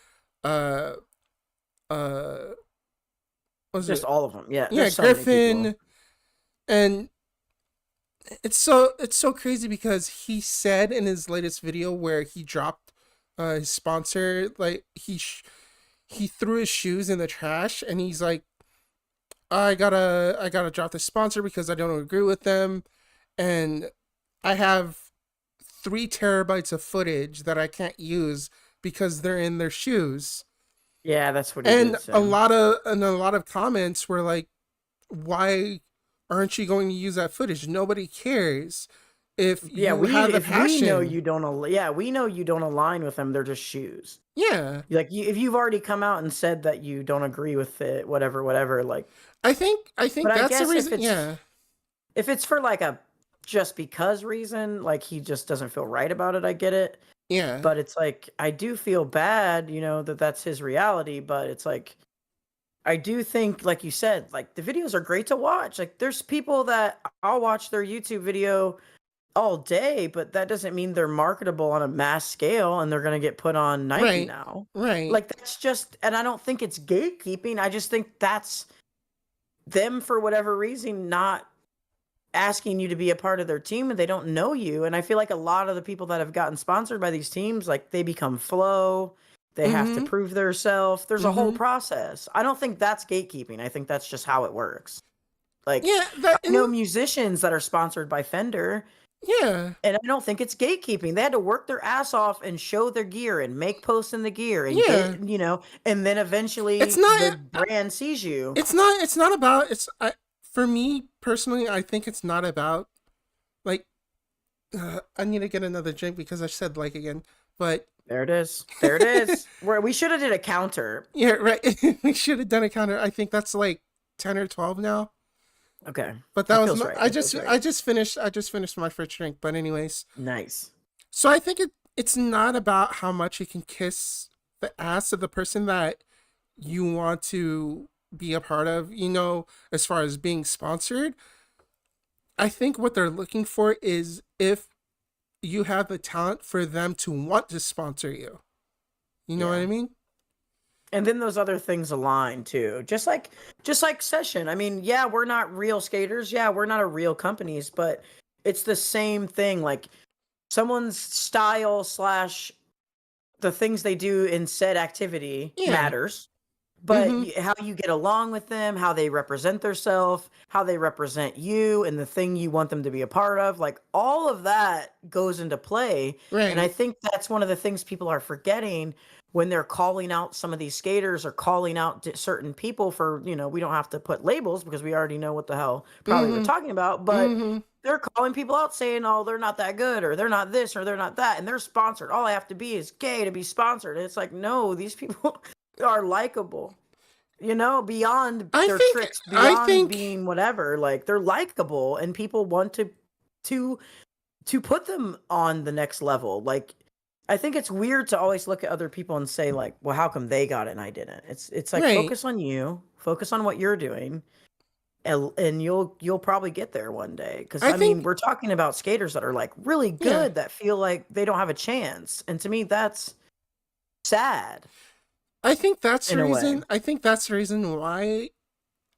uh uh was just it all of them. Yeah, yeah, there's so many people. Griffin. And it's so crazy because he said in his latest video where he dropped his sponsor, like he threw his shoes in the trash and he's like, I gotta drop the sponsor because I don't agree with them, and I have 3 terabytes of footage that I can't use because they're in their shoes. Yeah, that's what he And did say. a lot of comments were like, why aren't you going to use that footage? Nobody cares if Yeah, you have the if we know passion. you don't we know you don't align with them. They're just shoes. Yeah, Like, if you've already come out and said that you don't agree with it, whatever, like. I think But I that's the guess reason. Yeah, if it's for like a just because reason, like he just doesn't feel right about it, I get it. yeah, But it's like I do feel bad, that that's his reality. But it's like I do think, like you said, like the videos are great to watch. Like there's people that I'll watch their YouTube video all day, but that doesn't mean they're marketable on a mass scale and they're going to get put on Nike right, now. right. Like that's just, and I don't think it's gatekeeping. I just think that's them for whatever reason not asking you to be a part of their team and they don't know you. And I feel like a lot of the people that have gotten sponsored by these teams, like they become flow, they have to Mm-hmm. prove themselves. There's a whole Mm-hmm. process. I don't think that's gatekeeping. I think that's just how it works. Like Yeah, I that know and musicians that are sponsored by Fender, yeah. and I don't think it's gatekeeping. They had to work their ass off and show their gear and make posts in the gear and Yeah, get, and then it's eventually the not. brand sees you. It's not. It's not about. For me personally, I think it's not about like. I need to get another drink because I said like again, but There it is. There it is. Where we should have did a counter. yeah, right. We should have done a counter. I think that's like 10 or 12 now. Okay. But that That was feels not, right. That feels right. I just finished my first drink. But anyways, Nice. so I think it's not about how much you can kiss the ass of the person that you want to be a part of. You know, as far as being sponsored, I think what they're looking for is if you have the talent for them to want to sponsor you. You know what Yeah. I mean? And then those other things align too. Just like Session. I mean, yeah, we're not real skaters. Yeah, we're not a real companies, but it's the same thing. Like someone's style slash the things they do in said activity Yeah. matters. but how you get along with them, how they represent themselves, how they represent you and the thing you want them to be a part of, like all of that goes into play. And I Right. think that's one of the things people are forgetting when they're calling out some of these skaters or calling out certain people for, we don't have to put labels because we already know what the hell probably they're Mm-hmm. talking about, but Mm-hmm. they're calling people out saying, oh, they're not that good or they're not this or they're not that. And they're sponsored. All I have to be is gay to be sponsored. And it's like, no, these people are likable, beyond I their think tricks, I beyond think being whatever. Like they're likable and people want to to put them on the next level. Like I think it's weird to always look at other people and say like, well, how come they got it and I didn't? It's like right. focus on you, focus on what you're doing. And you'll probably get there one day because I I mean think we're talking about skaters that are like really yeah. good that feel like they don't have a chance, and to me that's sad I think that's the in a way. reason. I think that's the reason why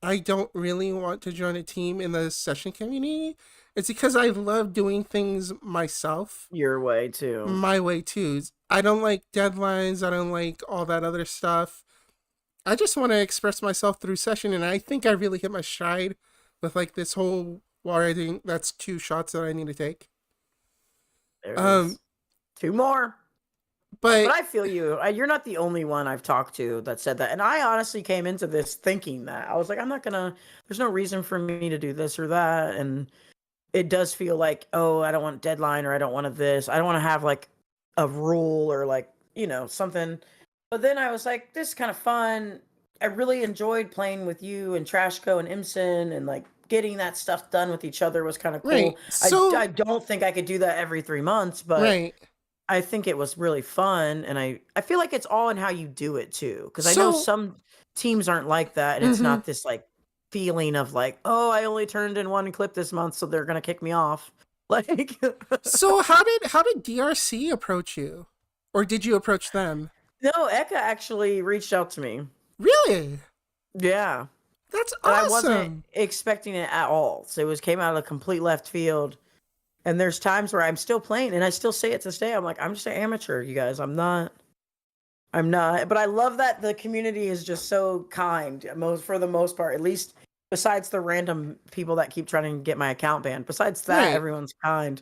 I don't really want to join a team in the session community. It's because I love doing things myself, Your way too. my way too. I don't like deadlines. I don't like all that other stuff. I just want to express myself through session, and I think I really hit my stride with like this whole water. I think that's 2 shots that I need to take. There it Um, is. Two more. But but I feel you. You're not the only one I've talked to that said that. And I honestly came into this thinking that. I was like, I'm not going to, there's no reason for me to do this or that. And it does feel like, oh, I don't want deadline or I don't want this. I don't want to have like a rule or like, something. But then I was like, this is kind of fun. I really enjoyed playing with you and Trashco and Imson and like getting that stuff done with each other was kind of right, cool. I, so I don't think I could do that every 3 months, but right, I think it was really fun, and I feel like it's all in how you do it too, because I know so some teams aren't like that, and it's mhm. not this like feeling of like, oh, I only turned in one clip this month, so they're gonna kick me off. Like, So how did DRC approach you, or did you approach them? no, Eka actually reached out to me. Really? Yeah, That's and I wasn't awesome. expecting it at all. So it was came out of complete left field. And there's times where I'm still playing, and I still say it to this day. I'm like, I'm just an amateur, you guys. I'm not, but I love that the community is just so kind, for the most part, at least besides the random people that keep trying to get my account banned. Besides that, Right. everyone's kind.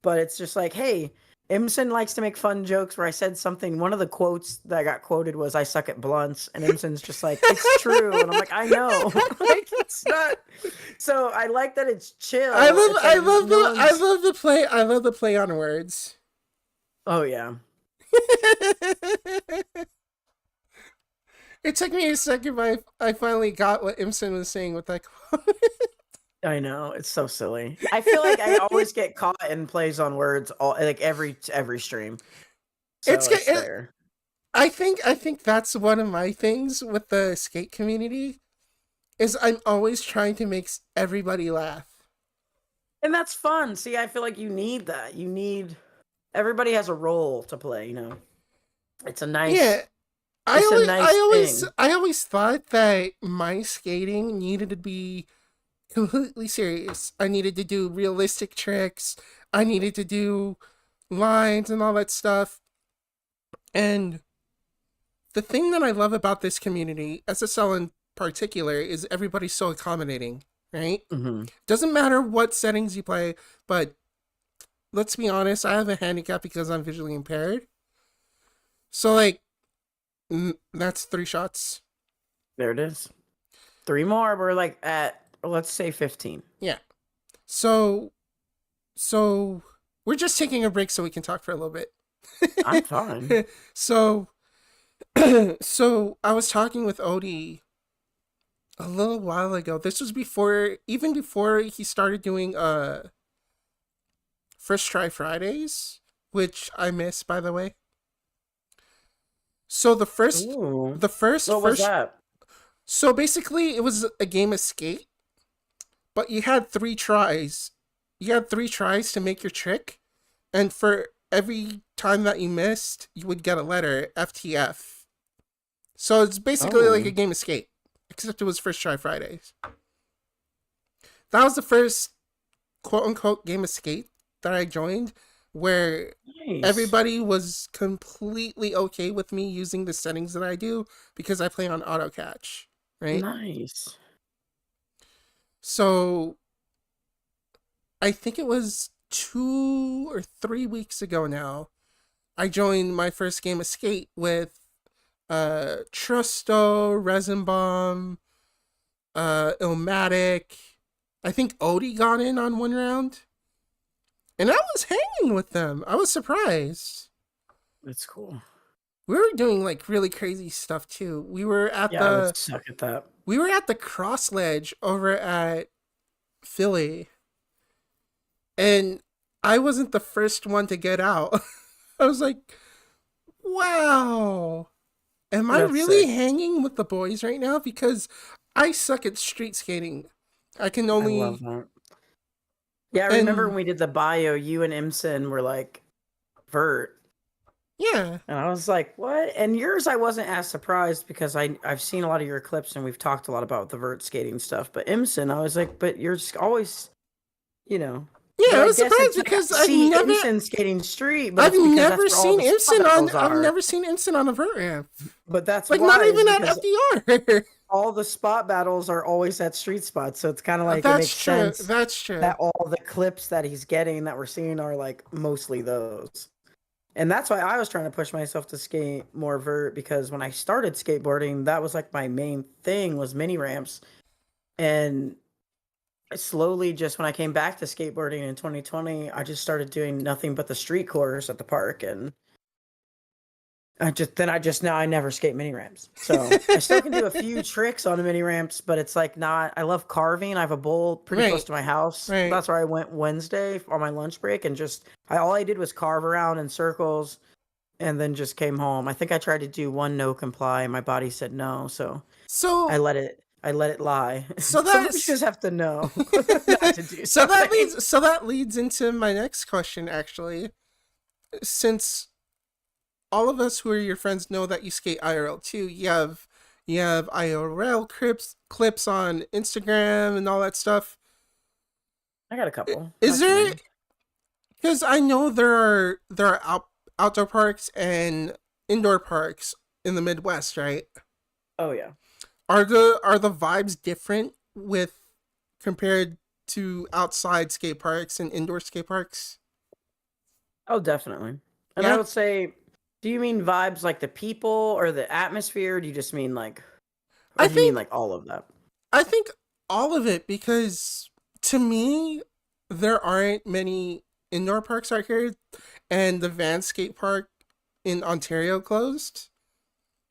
But it's just like, hey, Imson likes to make fun jokes where I said something. One of the quotes that got quoted was, I suck at blunts. And Imson's just like, it's true. And I'm like, I know. Like, it's not. So I like that it's I chill. love It's I like, love no the I one's. love the play I love the play on words. Oh, yeah. It took me a second, but I finally got what Imson was saying with that. I know, it's so silly. I feel like I always get caught in plays on words all like every stream. it's So it's it, there. I think that's one of my things with the skate community is I'm always trying to make everybody laugh. And that's fun. See, I feel like you need that. You need everybody has a role to play. It's a Yeah, nice I it's a always nice I always thing. I always thought that my skating needed to be completely serious. I needed to do realistic tricks. I needed to do lines and all that stuff. And the thing that I love about this community, SSL in particular, is everybody's so accommodating, right? Hmm. Doesn't matter what settings you play, but let's be honest, I have a handicap because I'm visually impaired. So, like, that's 3 shots. There it is. Three more. We're like at let's say 15. Yeah. So, so we're just taking a break so we can talk for a little I'm fine. bit. So, so I was talking with Odie a little while ago. This was even before he started doing First Try Fridays, which I miss, by the way. So the first, Ooh. the first, What was first. that? So basically, it was a game of skate, but you had 3 tries. You had 3 tries to make your trick, and for every time that you missed, you would get a letter FTF. So it's basically like a Oh. game of skate, except it was First Try Fridays. That was the first quote unquote game of skate that I joined, where Nice. everybody was completely okay with me using the settings that I do because I play on auto catch, right? Nice. So I think it was 2 or 3 weeks ago now. I joined my first game of Skate with Trusto, Resin Bomb, Ilmatic. I think Odie got in on one round. And I was hanging with them. I was surprised. That's cool. We were doing like really crazy stuff too. Yeah, I would suck at that. We were at the cross ledge over at Philly, and I wasn't the first one to get out. I was like, wow, am I That's really sick. hanging with the boys right now? Because I suck at street skating. I can I love only, that. Yeah, I remember when and we did the bio, you and Imson were like vert. yeah, And I was like, what? And yours, I wasn't as surprised because I've seen a lot of your clips and we've talked a lot about the vert skating stuff. But Imson, I was like, but you're just always, you know. yeah, But I I was guess surprised it's like I because see Imson skating street, but I've it's because that's never where all seen the spot Imson on. battles I've are. never seen Imson on a vert ramp. But that's Like not why is even at because FDR. all the spot battles are always at street spots. So it's kind of like it That's makes true. sense That's true. that all the clips that he's getting that we're seeing are like mostly those. And that's why I was trying to push myself to skate more vert because when I started skateboarding, that was like my main thing was mini ramps. And slowly just when I came back to skateboarding in 2020, I just started doing nothing but the street course at the park and now I never skate mini ramps. So I still can do a few tricks on the mini ramps, but it's like not. I love carving. I have a bowl pretty close Right. to my house. Right. That's where I went Wednesday on my lunch break, and all I did was carve around in circles, and then just came home. I think I tried to do one no comply, and my body said no, so I So let it. I let it lie. so Sometimes you that's just have to know not to do something. so that leads into my next question actually. Since all of us who are your friends know that you skate IRL too, you have IRL clips on Instagram and all that stuff. I got a couple, Is not too there, many. because I know there are outdoor parks and indoor parks in the Midwest, right? Oh yeah. Are the vibes different with compared to outside skate parks and indoor skate parks? Oh, definitely. And I Yeah, would say, do you mean vibes like the people or the atmosphere? Or do you just mean like, or I do you mean think like all of that? I think all of it, because to me there aren't many indoor parks out here, and the Van Skate Park in Ontario closed.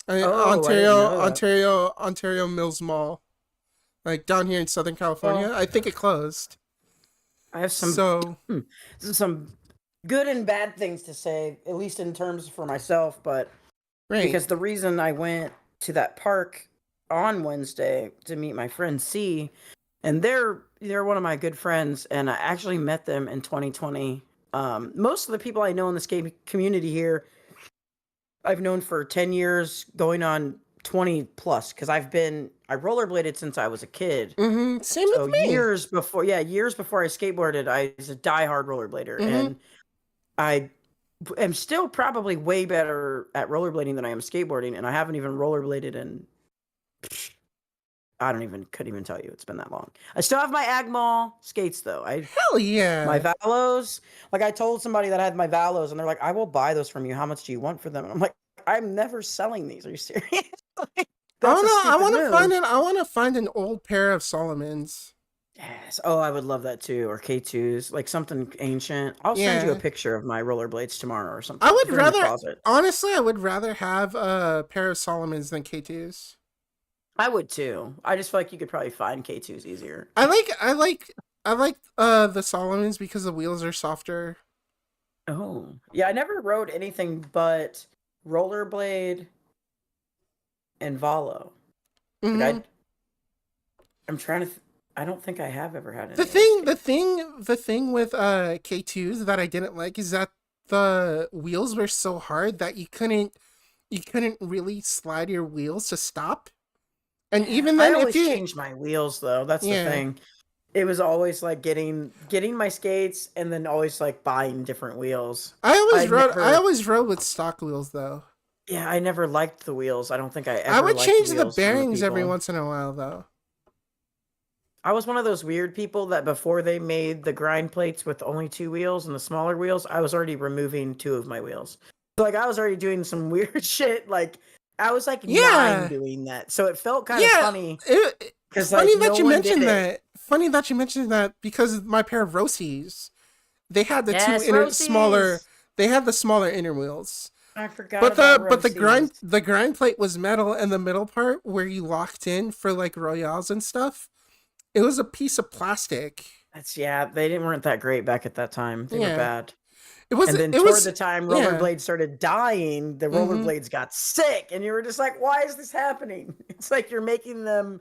Oh, I didn't know that. Ontario Mills Mall, like down here in Southern California. Well, I think it closed. I have So hmm, some good and bad things to say, at least in terms for myself, but right. because the reason I went to that park on Wednesday to meet my friend C, and they're one of my good friends, and I actually met them in 2020. Most of the people I know in the skate community here I've known for 10 years, going on 20 plus, because I rollerbladed since I was a kid. Mm-hmm. Same with So me. years before I skateboarded, I was a diehard rollerblader. Mm-hmm. And I am still probably way better at rollerblading than I am skateboarding. And I haven't even rollerbladed in, couldn't even tell you. It's been that long. I still have my Agmall skates though. Hell My yeah. Valos, like I told somebody that I had my Valos and they're like, I will buy those from you. How much do you want for them? And I'm like, I'm never selling these. Are you serious? Like, that's a I stupid want to find move. I want to find an old pair of Solomons. Yes. Oh, I would love that too. Or K2s, like something ancient. I'll send you a Yeah. picture of my rollerblades tomorrow or I something if would they're in the rather closet. honestly I would rather have a pair of Solomons than K2s. I would too. I just feel like you could probably find K2s easier. I like the Solomons because the wheels are softer. Oh. Yeah, I never rode anything but rollerblade and Valo. Like Hmm. I'm trying to I don't think I have ever had The any other thing skate. the thing with K2s that I didn't like is that the wheels were so hard that you couldn't really slide your wheels to stop. And Yeah. even I then if always you change my wheels though. That's the yeah. thing. It was always like getting my skates and then always like buying different wheels. I always rode with stock wheels though. Yeah, I never liked the wheels. I don't think I I ever would liked the change the wheels from the bearings every people. once in a while though. I was one of those weird people that before they made the grind plates with only two wheels and the smaller wheels, I was already removing two of my wheels. So, like I was already doing some weird shit. Like I was like nine Yeah. doing that. So it felt kind of Yeah. funny because Funny like no that you one did mentioned it. that. Funny that you mentioned that because my pair of Rossies, they had the two Yes, inner smaller. Rossies. They had the smaller inner wheels. I forgot But about the Rossies. the grind plate was metal, and the middle part where you locked in for like royales and stuff, it was a piece of plastic. That's yeah, they didn't weren't that great back at that time. They were Yeah, bad. it was. And then It toward was. the time Yeah. rollerblades started dying, the Mm-hmm. rollerblades got sick, and you were just like, "Why is this happening?" It's like you're making them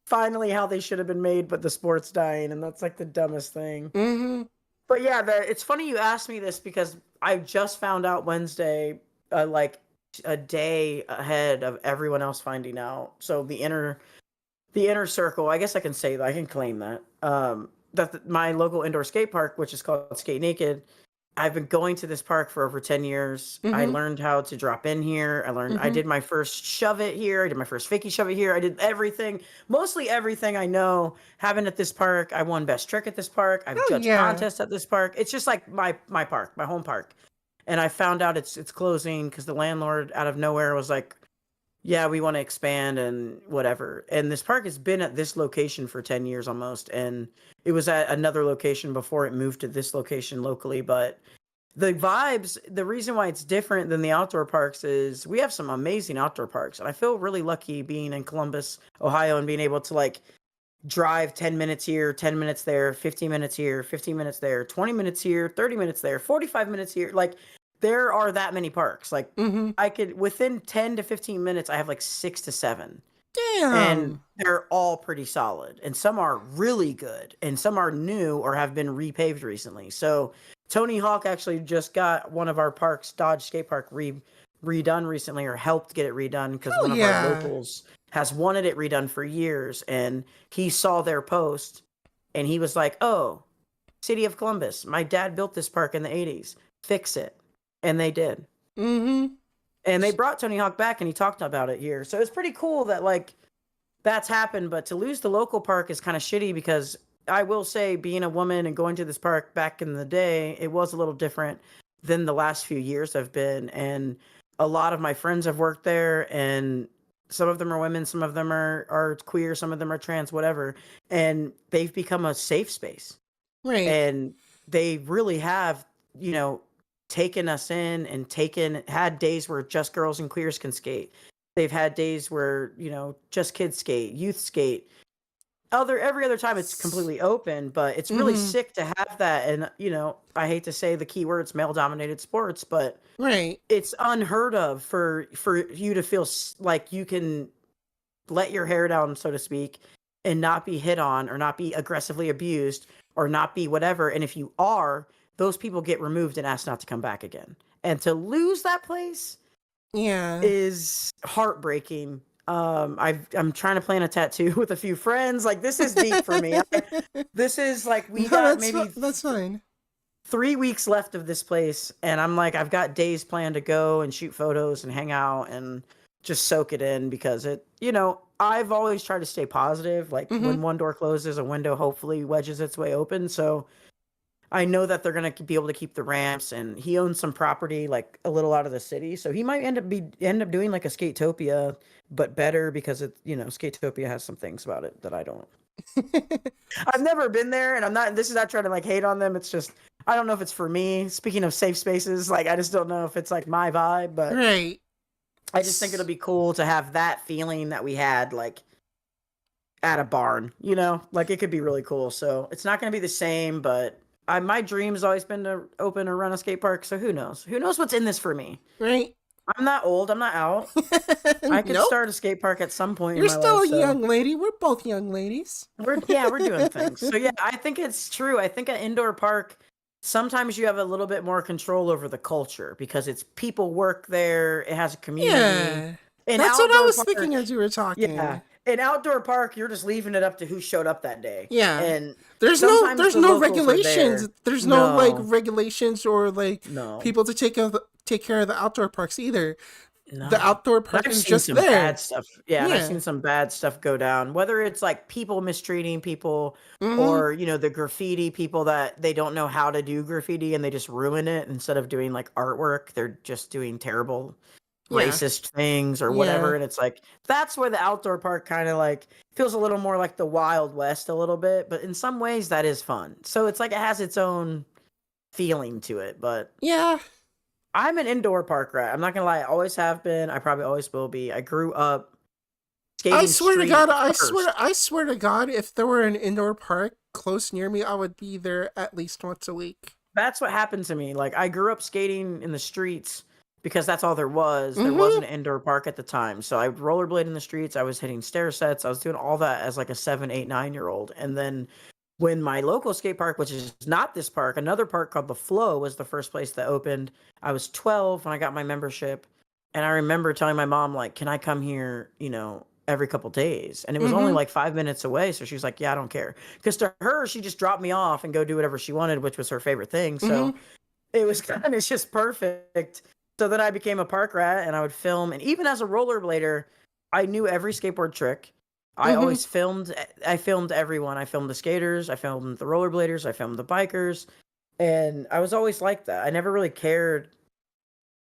finally how they should have been made, but the sport's dying, and that's like the dumbest thing. Mm-hmm. But yeah, it's funny you asked me this because I just found out Wednesday, like a day ahead of everyone else finding out. So the inner circle, I guess I can say that I can claim that. My local indoor skate park, which is called Skate Naked, I've been going to this park for over 10 years. I Mm-hmm. learned how to drop in here. I Mm-hmm. did my first shove it here. I did my first fakie shove it here. I did everything, mostly everything I know happened at this park. I won best trick at this park. I've Oh judged yeah. contests at this park. It's just like my park, my home park. And I found out it's closing because the landlord out of nowhere was like, yeah, we want to expand and whatever. And this park has been at this location for 10 years almost. And it was at another location before it moved to this location locally. But the vibes, the reason why it's different than the outdoor parks is we have some amazing outdoor parks. And I feel really lucky being in Columbus, Ohio, and being able to like drive 10 minutes here, 10 minutes there, 15 minutes here, 15 minutes there, 20 minutes here, 30 minutes there, 45 minutes here. Like there are that many parks. Like Mm-hmm. I could within 10 to 15 minutes I have like 6 to 7 and Damn. they're all pretty solid and some are really good and some are new or have been repaved recently. So Tony Hawk actually just got one of our parks, Dodge Skate Park, redone recently or helped get it redone because Hell one of our yeah. locals has wanted it redone for years and he saw their post and he was like, "Oh, City of Columbus, my dad built this park in the 80s. Fix it." And they did. Mm-hmm. And they brought Tony Hawk back and he talked about it here. So it's pretty cool that like that's happened, but to lose the local park is kind of shitty because I will say being a woman and going to this park back in the day, it was a little different than the last few years I've been and a lot of my friends have worked there and some of them are women, some of them are queer, some of them are trans, whatever, and they've become a safe space Right. and they really have, you know, taken us in and taken had days where just girls and queers can skate. They've had days where, you know, just kids skate, youth skate. Other every other time it's completely open, but it's really Mm-hmm. sick to have that. And you know, I hate to say the key words male dominated sports, but Right. it's unheard of for you to feel like you can let your hair down, so to speak, and not be hit on or not be aggressively abused or not be whatever. And if you are, those people get removed and asked not to come back again. And to lose that place Yeah. is heartbreaking. I'm trying to plan a tattoo with a few friends. Like this is deep for me. This is like we No, got maybe that's fine. 3 weeks left of this place, and I'm like I've got days planned to go and shoot photos and hang out and just soak it in because it, you know, I've always tried to stay positive. Like Mm-hmm. when one door closes, a window hopefully wedges its way open. So I know that they're gonna be able to keep the ramps, and he owns some property like a little out of the city, so he might end up doing like a Skatopia, but better because it, you know, Skatopia has some things about it that I don't. I've never been there, and I'm not. This is not trying to like hate on them. It's just I don't know if it's for me. Speaking of safe spaces, like I just don't know if it's like my vibe, but Right. I just think it'll be cool to have that feeling that we had like at a barn, you know, like it could be really cool. So it's not going to be the same, but my dream has always been to open or run a skate park. So who knows? Who knows what's in this for me? Right. I'm not old. I'm not out. I could Nope. start a skate park at some point in You're my still life. a So young lady. We're both young ladies. we're doing things. So yeah, I think it's true. I think an indoor park, sometimes you have a little bit more control over the culture because it's people work there. It has a community. Yeah. An That's what I outdoor was thinking park, as you were yeah, talking. in outdoor park, you're just leaving it up to who showed up that day. Yeah. And There's no sometimes there's the no locals are regulations. there. There's no like No, regulations or like no, people to take care of the outdoor parks either. The no. outdoor And park I've is seen just some bad there. stuff. Yeah, and I've Yeah. seen some bad stuff go down. Whether it's like people mistreating people Mhm. or, the graffiti people that they don't know how to do graffiti and they just ruin it instead of doing like artwork. They're just doing terrible Yeah. racist things or Yeah. whatever. And it's like that's where the outdoor park kind of like feels a little more like the Wild West a little bit, but in some ways that is fun. So it's like it has its own feeling to it. But Yeah. I'm an indoor park rat. I'm not gonna lie, I always have been. I probably always will be. I grew up I skating swear to street God, first. I swear to God, if there were an indoor park close near me, I would be there at least once a week. That's what happened to me. Like I grew up skating in the streets because that's all there was. There Mhm. wasn't an indoor park at the time. So I rollerblade in the streets. I was hitting stair sets. I was doing all that as like a 7, 8, 9 year old. And then when my local skate park, which is not this park, another park called the Flow was the first place that opened. I was 12 when I got my membership. And I remember telling my mom, like, can I come here, every couple days? And it was only Mhm. like 5 minutes away. So she was like, yeah, I don't care. Because to her, she just dropped me off and go do whatever she wanted, which was her favorite thing. So Mhm. it was kind of just perfect. So then I became a park rat and I would film. And even as a rollerblader, I knew every skateboard trick. I Mhm. always filmed. I filmed everyone. I filmed the skaters. I filmed the rollerbladers. I filmed the bikers. And I was always like that. I never really cared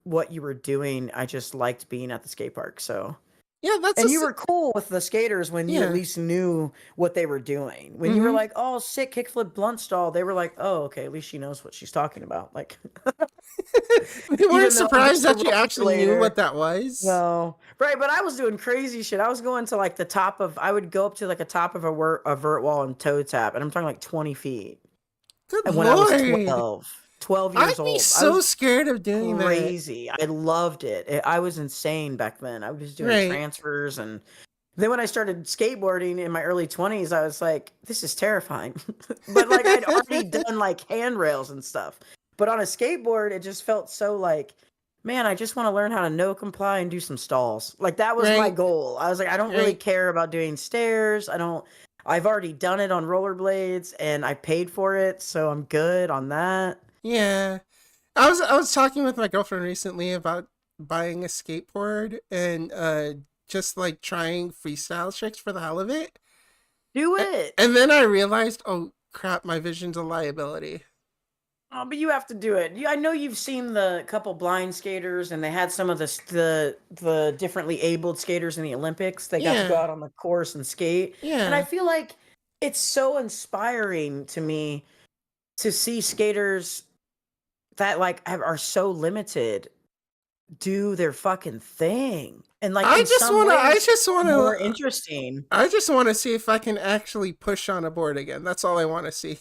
what you were doing. I just liked being at the skate park. So, Yeah, that's a and you were cool with the skaters when you at yeah. least knew what they were doing. When you were Mhm. like, "Oh, sick kickflip blunt stall," they were like, "Oh, okay, at least she knows what she's talking about." Like, You weren't even though I'm surprised just a that you actually knew rollerblader. what that was? No, right, but I was doing crazy shit. I was going to like the top of. I would go up to like a top of a vert wall and toe tap, and I'm talking like 20 feet. Good And when I was lord. 12 I'd years be old, I so was scared of doing that. crazy. I loved it. I was insane back then. I was doing Right. transfers and then when I started skateboarding in my early 20s, I was like, this is terrifying. But like I'd already done like handrails and stuff. But on a skateboard, it just felt so like, man, I just want to learn how to no comply and do some stalls. Like that was my Right. goal. I was like, I don't really Right. care about doing stairs. I've already done it on rollerblades and I paid for it, so I'm good on that. Yeah. I was talking with my girlfriend recently about buying a skateboard and just like trying freestyle tricks for the hell of it. Do it. And then I realized, oh crap, my vision's a liability. Oh, but you have to do it. I know you've seen the couple blind skaters, and they had some of the differently abled skaters in the Olympics. They got to go Yeah. out on the course and skate, and I Yeah. feel like it's so inspiring to me to see skaters that like are so limited do their fucking thing, and like I in just some wanna I ways just more wanna interesting. I just wanna see if I can actually push on a board again. That's all I wanna see.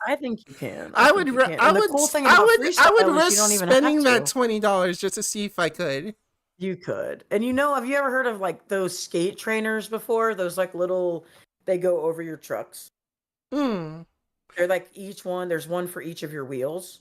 I think you can. I think you can. I And the would cool thing I about would I would freestyle is you risk don't even have spending that to. $20 just to see if I could. You could. And have you ever heard of like those skate trainers before? Those like little they go over your trucks. Hmm. They're like each one, there's one for each of your wheels.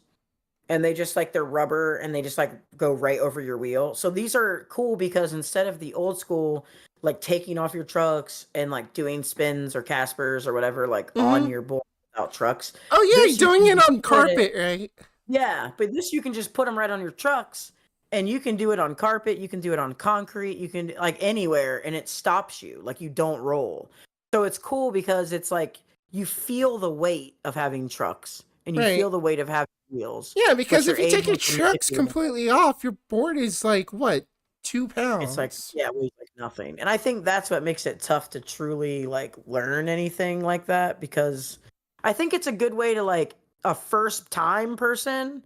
And they just like they're rubber and they just like go right over your wheel. So these are cool because instead of the old school like taking off your trucks and like doing spins or Caspers or whatever like on Mm-hmm. your board without trucks, Oh yeah, this you're you doing can it just on put it. carpet, right? Yeah, but this you can just put them right on your trucks and you can do it on carpet, you can do it on concrete, you can like anywhere and it stops you. Like you don't roll. So it's cool because it's like you feel the weight of having trucks and you Right. feel the weight of having wheels, Yeah, but because you're if you take your able to trucks manipulate it. completely off, your board is like what, two It's like pounds? yeah, it weighs like nothing. And I think that's what makes it tough to truly like learn anything like that because I think it's a good way to like a first time person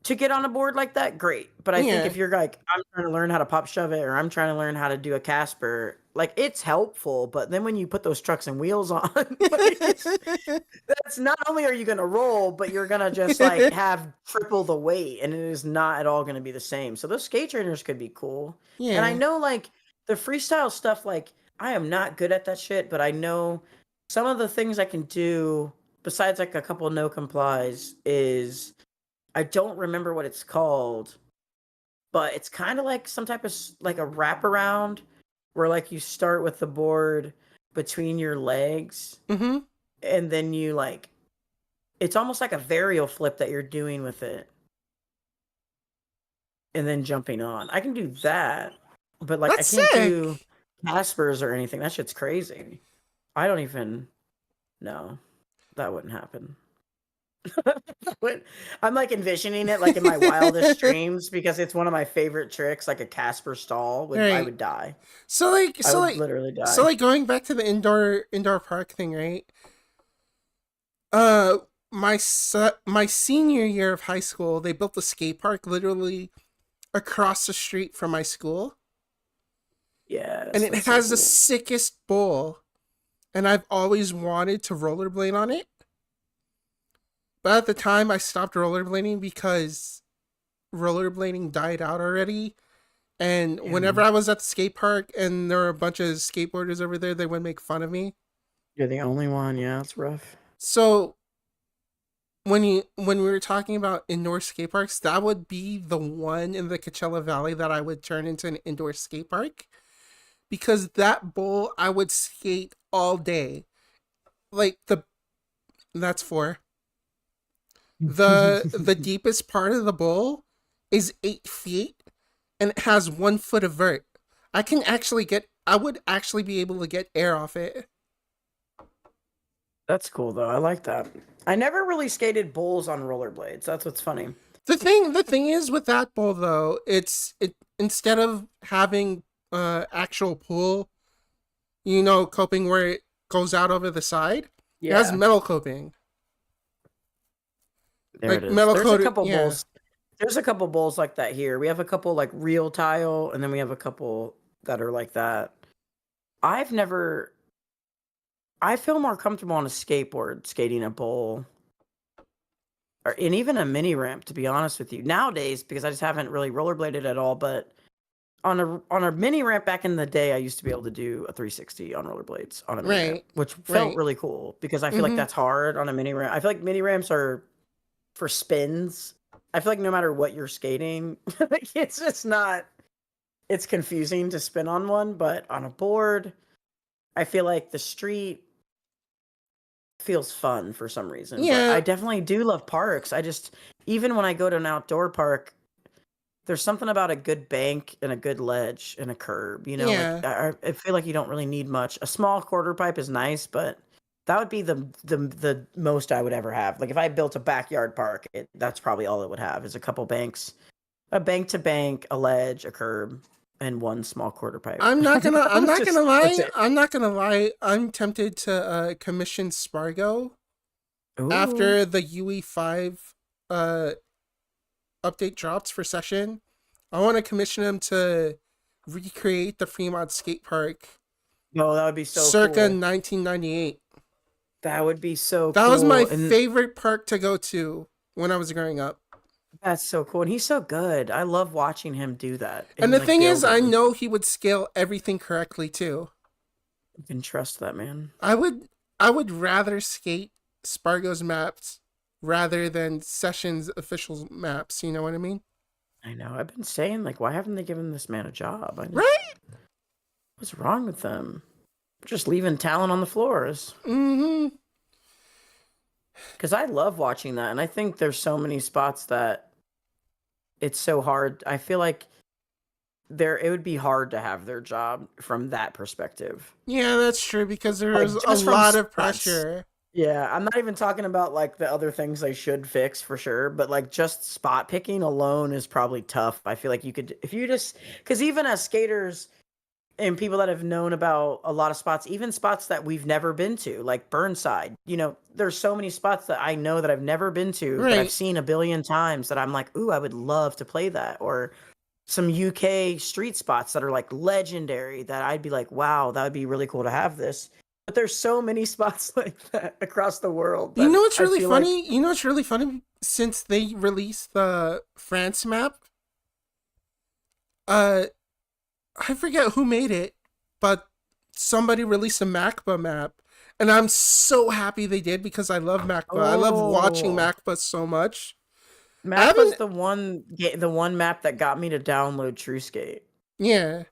to get on a board like that, great. But I think Yeah. if you're like, I'm trying to learn how to pop shove it, or I'm trying to learn how to do a Casper, like it's helpful. But then when you put those trucks and wheels on, like that's not only are you gonna roll, but you're gonna just like have triple the weight, and it is not at all gonna be the same. So those skate trainers could be cool. And I Yeah. know like the freestyle stuff, like I am not good at that shit, but I know some of the things I can do besides like a couple no complies is I don't remember what it's called, but it's kind of like some type of like a wraparound where like you start with the board between your legs Mm-hmm. and then you like it's almost like a varial flip that you're doing with it and then jumping on. I can do that, but like I That's can't do sick. Caspers or anything. That shit's crazy. I don't even know. That wouldn't happen. I'm like envisioning it like in my wildest dreams because it's one of my favorite tricks. Like a Casper stall would I Right. would die. So like, I so would like, literally so die. like going back to the indoor park thing, right? Uh, my senior year of high school, they built a skate park literally across the street from my school, and Yes, it that's so has the cool. sickest bowl. And I've always wanted to rollerblade on it, but at the time I stopped rollerblading because rollerblading died out already. And whenever Damn, I was at the skate park and there were a bunch of skateboarders over there, they would make fun of me. you're the only one. Yeah, it's rough. So when we were talking about indoor skate parks, that would be the one in the Coachella Valley that I would turn into an indoor skate park because that bowl I would skate all day. Like that's four. The deepest part of the bowl is 8 feet and it has 1 foot of vert. I would actually be able to get air off it. That's cool though. I like that. I never really skated bowls on rollerblades. That's what's funny. The thing is with that bowl though, it instead of having actual pool, coping where it goes out over the side, it has Yeah, metal coping. there it Like is. metal coated, yeah. There's a couple bowls like that here. We have a couple like real tile, and then we have a couple that are like that. I've never. I feel more comfortable on a skateboard skating a bowl, and even a mini ramp. To be honest with you, nowadays because I just haven't really rollerbladed at all. But on a mini ramp back in the day, I used to be able to do a 360 on rollerblades on a mini ramp, Right. which felt Right. really cool because I feel like Mhm. that's hard on a mini ramp. I feel like mini ramps are for spins. I feel like no matter what you're skating, like it's just not. It's confusing to spin on one, but on a board, I feel like the street feels fun for some reason. But Yeah. I definitely do love parks. I just even when I go to an outdoor park, there's something about a good bank and a good ledge and a curb. You know, like Yeah. I feel like you don't really need much. A small quarter pipe is nice, but that would be the most I would ever have. Like if I built a backyard park, that's probably all it would have is a couple banks, a bank to bank, a ledge, a curb, and one small quarter pipe. I'm not gonna That's lie. it. I'm not gonna lie. I'm tempted to commission Spargo Ooh. after the UE5 uh update drops for session. I want to commission him to recreate the Fremont skate park No, that would be so circa cool. 1998. That would be so That was my cool. And favorite park to go to when I was growing up. that's so cool. And he's so good. I love watching him do that And and the like thing is, I building. know he would scale everything correctly too. You can trust that man. I would I would rather skate Spargo's maps rather than Sessions official maps, you know what I mean? I know. I've been saying like, why haven't they given this man a job? Right? What's wrong with them? Just leaving talent on the floors. Mhm. Because I love watching that, and I think there's so many spots that it's so hard. I feel like it would be hard to have their job from that perspective. Yeah, that's true because there's Like a just from lot of spots. pressure. Yeah, I'm not even talking about like the other things they should fix for sure, but like just spot picking alone is probably tough. I feel like you could if you just because even as skaters and people that have known about a lot of spots, even spots that we've never been to, like Burnside, there's so many spots that I know that I've never been to that I've Right. seen a billion times that I'm like, ooh, I would love to play that. Or some UK street spots that are like legendary that I'd be like, wow, that would be really cool to have this. But there's so many spots like that across the world You know that what's I really feel like, funny? You know what's really funny? Since they released the France map, uh I forget who made it, but somebody released a MacBa map. And I'm so happy they did because I love MacBa. I love watching oh, MacBa so much. I map was haven't the one map that got me to download TrueSkate. yeah.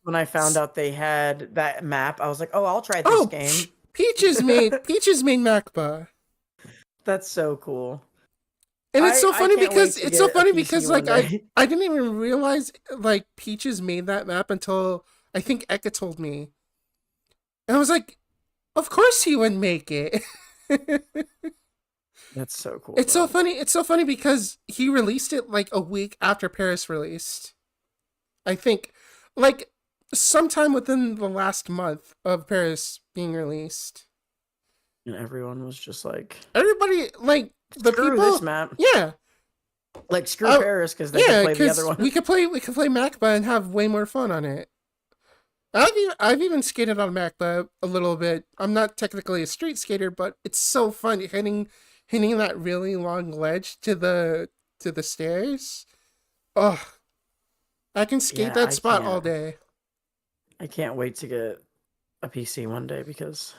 when I found out they had that map. I was like, oh, I'll try this Oh, game. Peaches made MACBA. That's so cool. And I can't wait to it's so get a funny PC because one like day. I didn't even realize like Peaches made that map until I think Eka told me. And I was like, of course he would make it. That's so cool, It's so though. funny. It's so funny because he released it like a week after Paris released. I think like sometime within the last month of Paris being released. And everyone was just like, Everybody like the screw this people, map. yeah. Like, screw I, Paris because they could yeah, play the other because one. we could play MACBA and have way more fun on it. I've even skated on MACBA a little bit. I'm not technically a street skater, but it's so fun hitting that really long ledge to the stairs. Oh, I can skate Yeah, that spot all day. I can't wait to get a PC one day because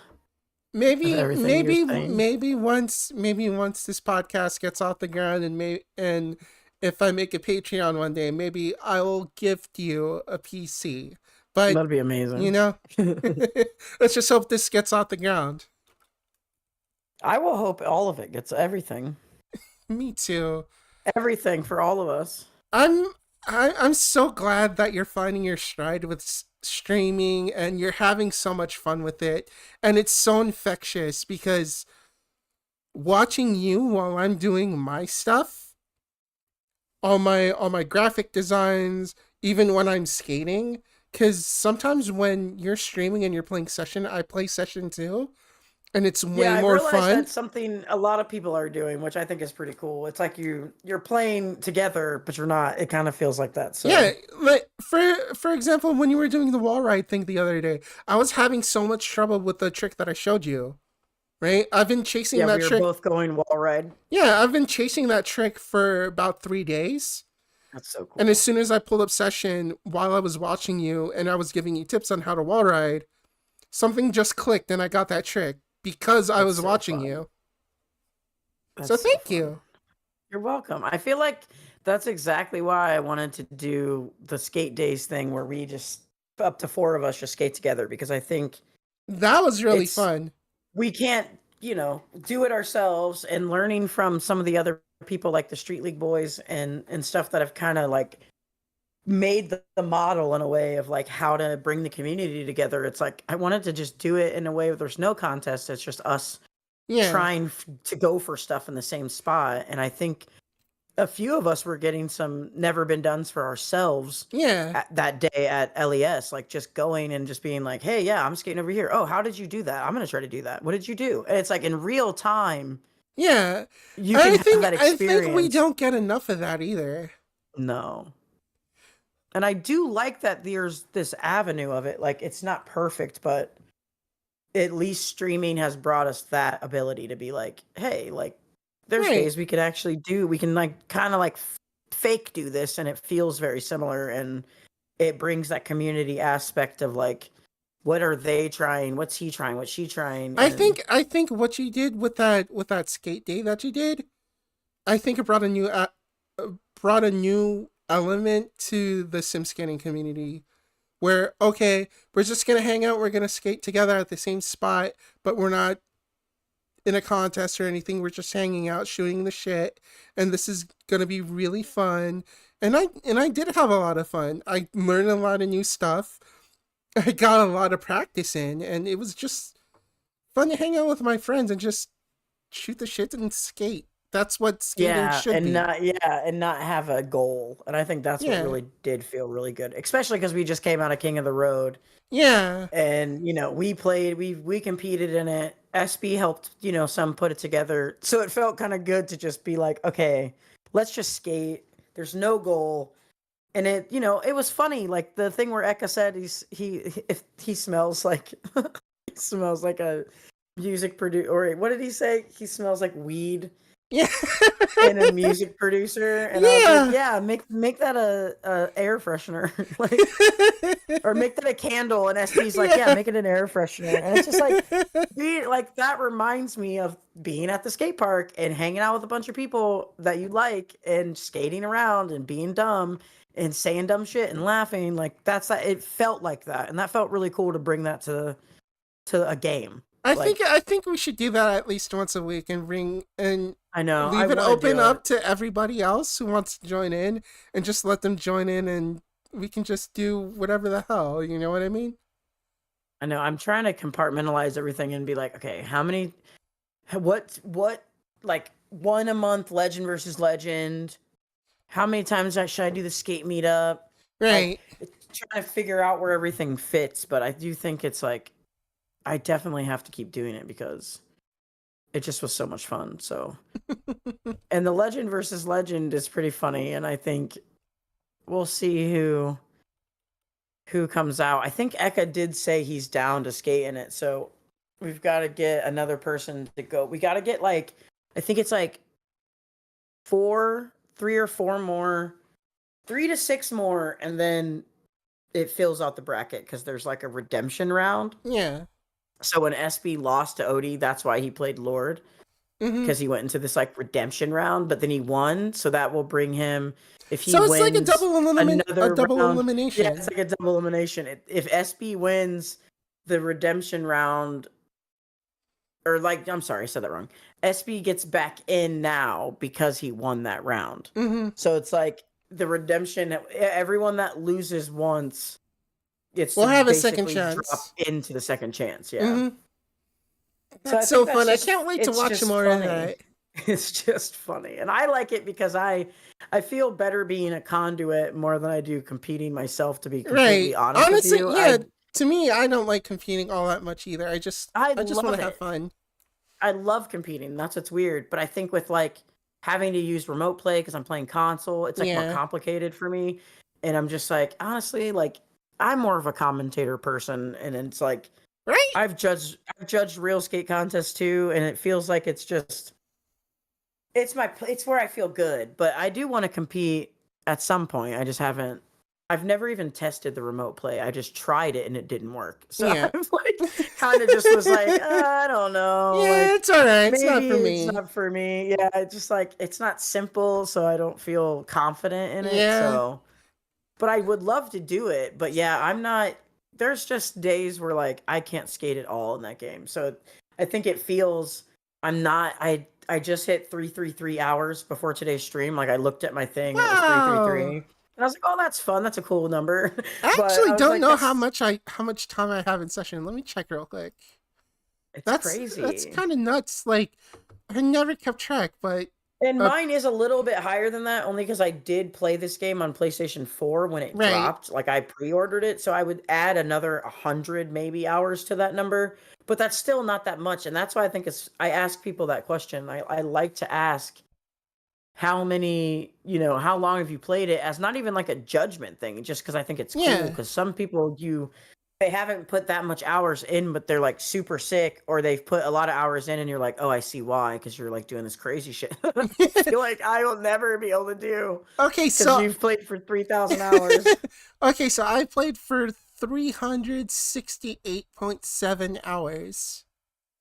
of everything you're saying. Maybe once this podcast gets off the ground and if I make a Patreon one day, maybe I will gift you a PC. But That'd be you amazing. know, let's just hope this gets off the ground. I will hope all of it gets everything. Me too. Everything for all of us. I'm I'm so glad that you're finding your stride with streaming and you're having so much fun with it, and it's so infectious because watching you while I'm doing my stuff, all my graphic designs, even when I'm skating, because sometimes when you're streaming and you're playing session, I play session too, and it's Yeah, way I more realized fun. that's something a lot of people are doing, which I think is pretty cool. It's like you're playing together, but you're not. It kind of feels like that. Yeah, So like for example, when you were doing the wall ride thing the other day, I was having so much trouble with the trick that I showed you. Right? I've been chasing yeah, that we were trick. both going wall ride. Yeah, I've been chasing that trick for about 3 days. That's so And as cool. soon as I pulled up session while I was watching you and I was giving you tips on how to wall ride, something just clicked and I got that trick because I That's was so watching fun. you. So That's so thank fun. you. You're welcome. I feel like that's exactly why I wanted to do the skate days thing where we just up to four of us just skate together because I think That was really it's fun. we can't, do it ourselves and learning from some of the other people like the Street League boys and stuff that have kind of like made the model in a way of like how to bring the community together. It's like I wanted to just do it in a way where there's no contest. It's just us Yeah. trying to go for stuff in the same spot. And I think a few of us were getting some never been dones for ourselves Yeah. that day at LES, like just going and just being like, hey, yeah, I'm skating over here. Oh, how did you do that? I'm going to try to do that. What did you do? And it's like in real time, Yeah. you can have that I think we experience. don't get enough of that either. No. And I do like that there's this avenue of it. Like it's not perfect, but at least streaming has brought us that ability to be like, hey, like there's Right. days we could actually do, we can like kind of like fake do this and it feels very similar and it brings that community aspect of like, what are they trying? What's he trying? What's she trying? And I think what you did with that skate day that you did, I think it brought a new element to the sim skating community where okay, we're just gonna hang out, we're gonna skate together at the same spot, but we're not in a contest or anything. We're just hanging out, shooting the shit, and this is gonna be really fun. And I did have a lot of fun. I learned a lot of new stuff. I got a lot of practice in, and it was just fun to hang out with my friends and just shoot the shit and skate. That's what skating yeah, should be. and not have a goal. And I think that's what Yeah. really did feel really good, especially because we just came out of King of the Road Yeah. and we played, we competed in it. SB helped, some put it together. So it felt kind of good to just be like, okay, let's just skate. There's no goal. And it was funny, like the thing where Eka said if he smells like he smells like a music producer, or what did he say? He smells like weed. Yeah. and a music producer, and I was like, Yeah. yeah, make that a air freshener, like, or make that a candle. And SB's like, yeah, Yeah. make it an air freshener. And it's just like, like that reminds me of being at the skate park and hanging out with a bunch of people that you like and skating around and being dumb and saying dumb shit and laughing. Like that's that. It felt like that, and that felt really cool to bring that to a game. Like I think we should do that at least once a week and bring and I know I leave it want to open do it. up to everybody else who wants to join in and just let them join in and we can just do whatever the hell, you know what I mean? I know I'm trying to compartmentalize everything and be like, okay, how many, what, like one a month, legend versus legend. How many times should I do the skate meetup? Like, Right. it's trying to figure out where everything fits, but I do think it's like I definitely have to keep doing it because it just was so much fun. So, and the legend versus legend is pretty funny, and I think we'll see who comes out. I think Eka did say he's down to skate in it, so we've got to get another person to go. We got to get like I think it's like three or four more, 3 to 6 more, and then it fills out the bracket because there's like a redemption round. Yeah. So when SB lost to Odie, that's why he played Lord Mhm. because he went into this like redemption round, but then he won, so that will bring him if he So it's like wins a another double round. Yeah, it's elimination. like a double elimination. If SB wins the redemption round, or like I'm sorry, I said that wrong. SB gets back in now because he won that round. Mhm. So it's like the redemption. Everyone that loses once gets We'll to have a second basically drop chance. into the second chance. Yeah. Mhm. So I That's so think that's fun. I just can't wait to it's watch just more of funny. that. It's just funny. And I like it because I feel better being a conduit more than I do competing myself, to be Right. completely honest with Honestly, you. yeah, to me I don't like competing all that much either. I I just want love to have it. fun. I love competing. That's what's weird. But I think with like having to use remote play because I'm playing console, it's like more Yeah. complicated for me. And I'm just like, honestly, like I'm more of a commentator person. And it's like Right? I've judged real skate contests too, and it feels like it's where I feel good. But I do want to compete at some point. I just haven't. I've never even tested the remote play. I just tried it and it didn't work. So Yeah. I'm like, kind of just was like, I don't know, Yeah, like it's all right. It's not maybe for it's me. not for me. Yeah, it's just like it's not simple, so I don't feel confident in it. Yeah. So, but I would love to do it. But yeah, I'm not. There's just days where like I can't skate at all in that game. So I think it feels I'm not. I just hit 333 hours before today's stream. Like I looked at my thing and it was 333, Wow. and I was like, oh, that's fun. That's a cool number. I But actually I was don't like, know that's how much time I have in session. Let me check real quick. it's That's crazy. kind of nuts. Like I never kept track, but And uh, mine is a little bit higher than that, only because I did play this game on PlayStation 4 when it right. dropped. Like I pre-ordered it, so I would add another 100 maybe hours to that number. But that's still not that much, and that's why I think it's. I ask people that question. I like to ask how many, how long have you played it, as not even like a judgment thing, just because I think it's cool. Yeah. Because some people they haven't put that much hours in, but they're like super sick, or they've put a lot of hours in, and you're like, oh, I see why, because you're like doing this crazy shit. I feel like I will never be able to do Okay, because so you've played for 3,000 hours. okay, so I played for 368.7 hours.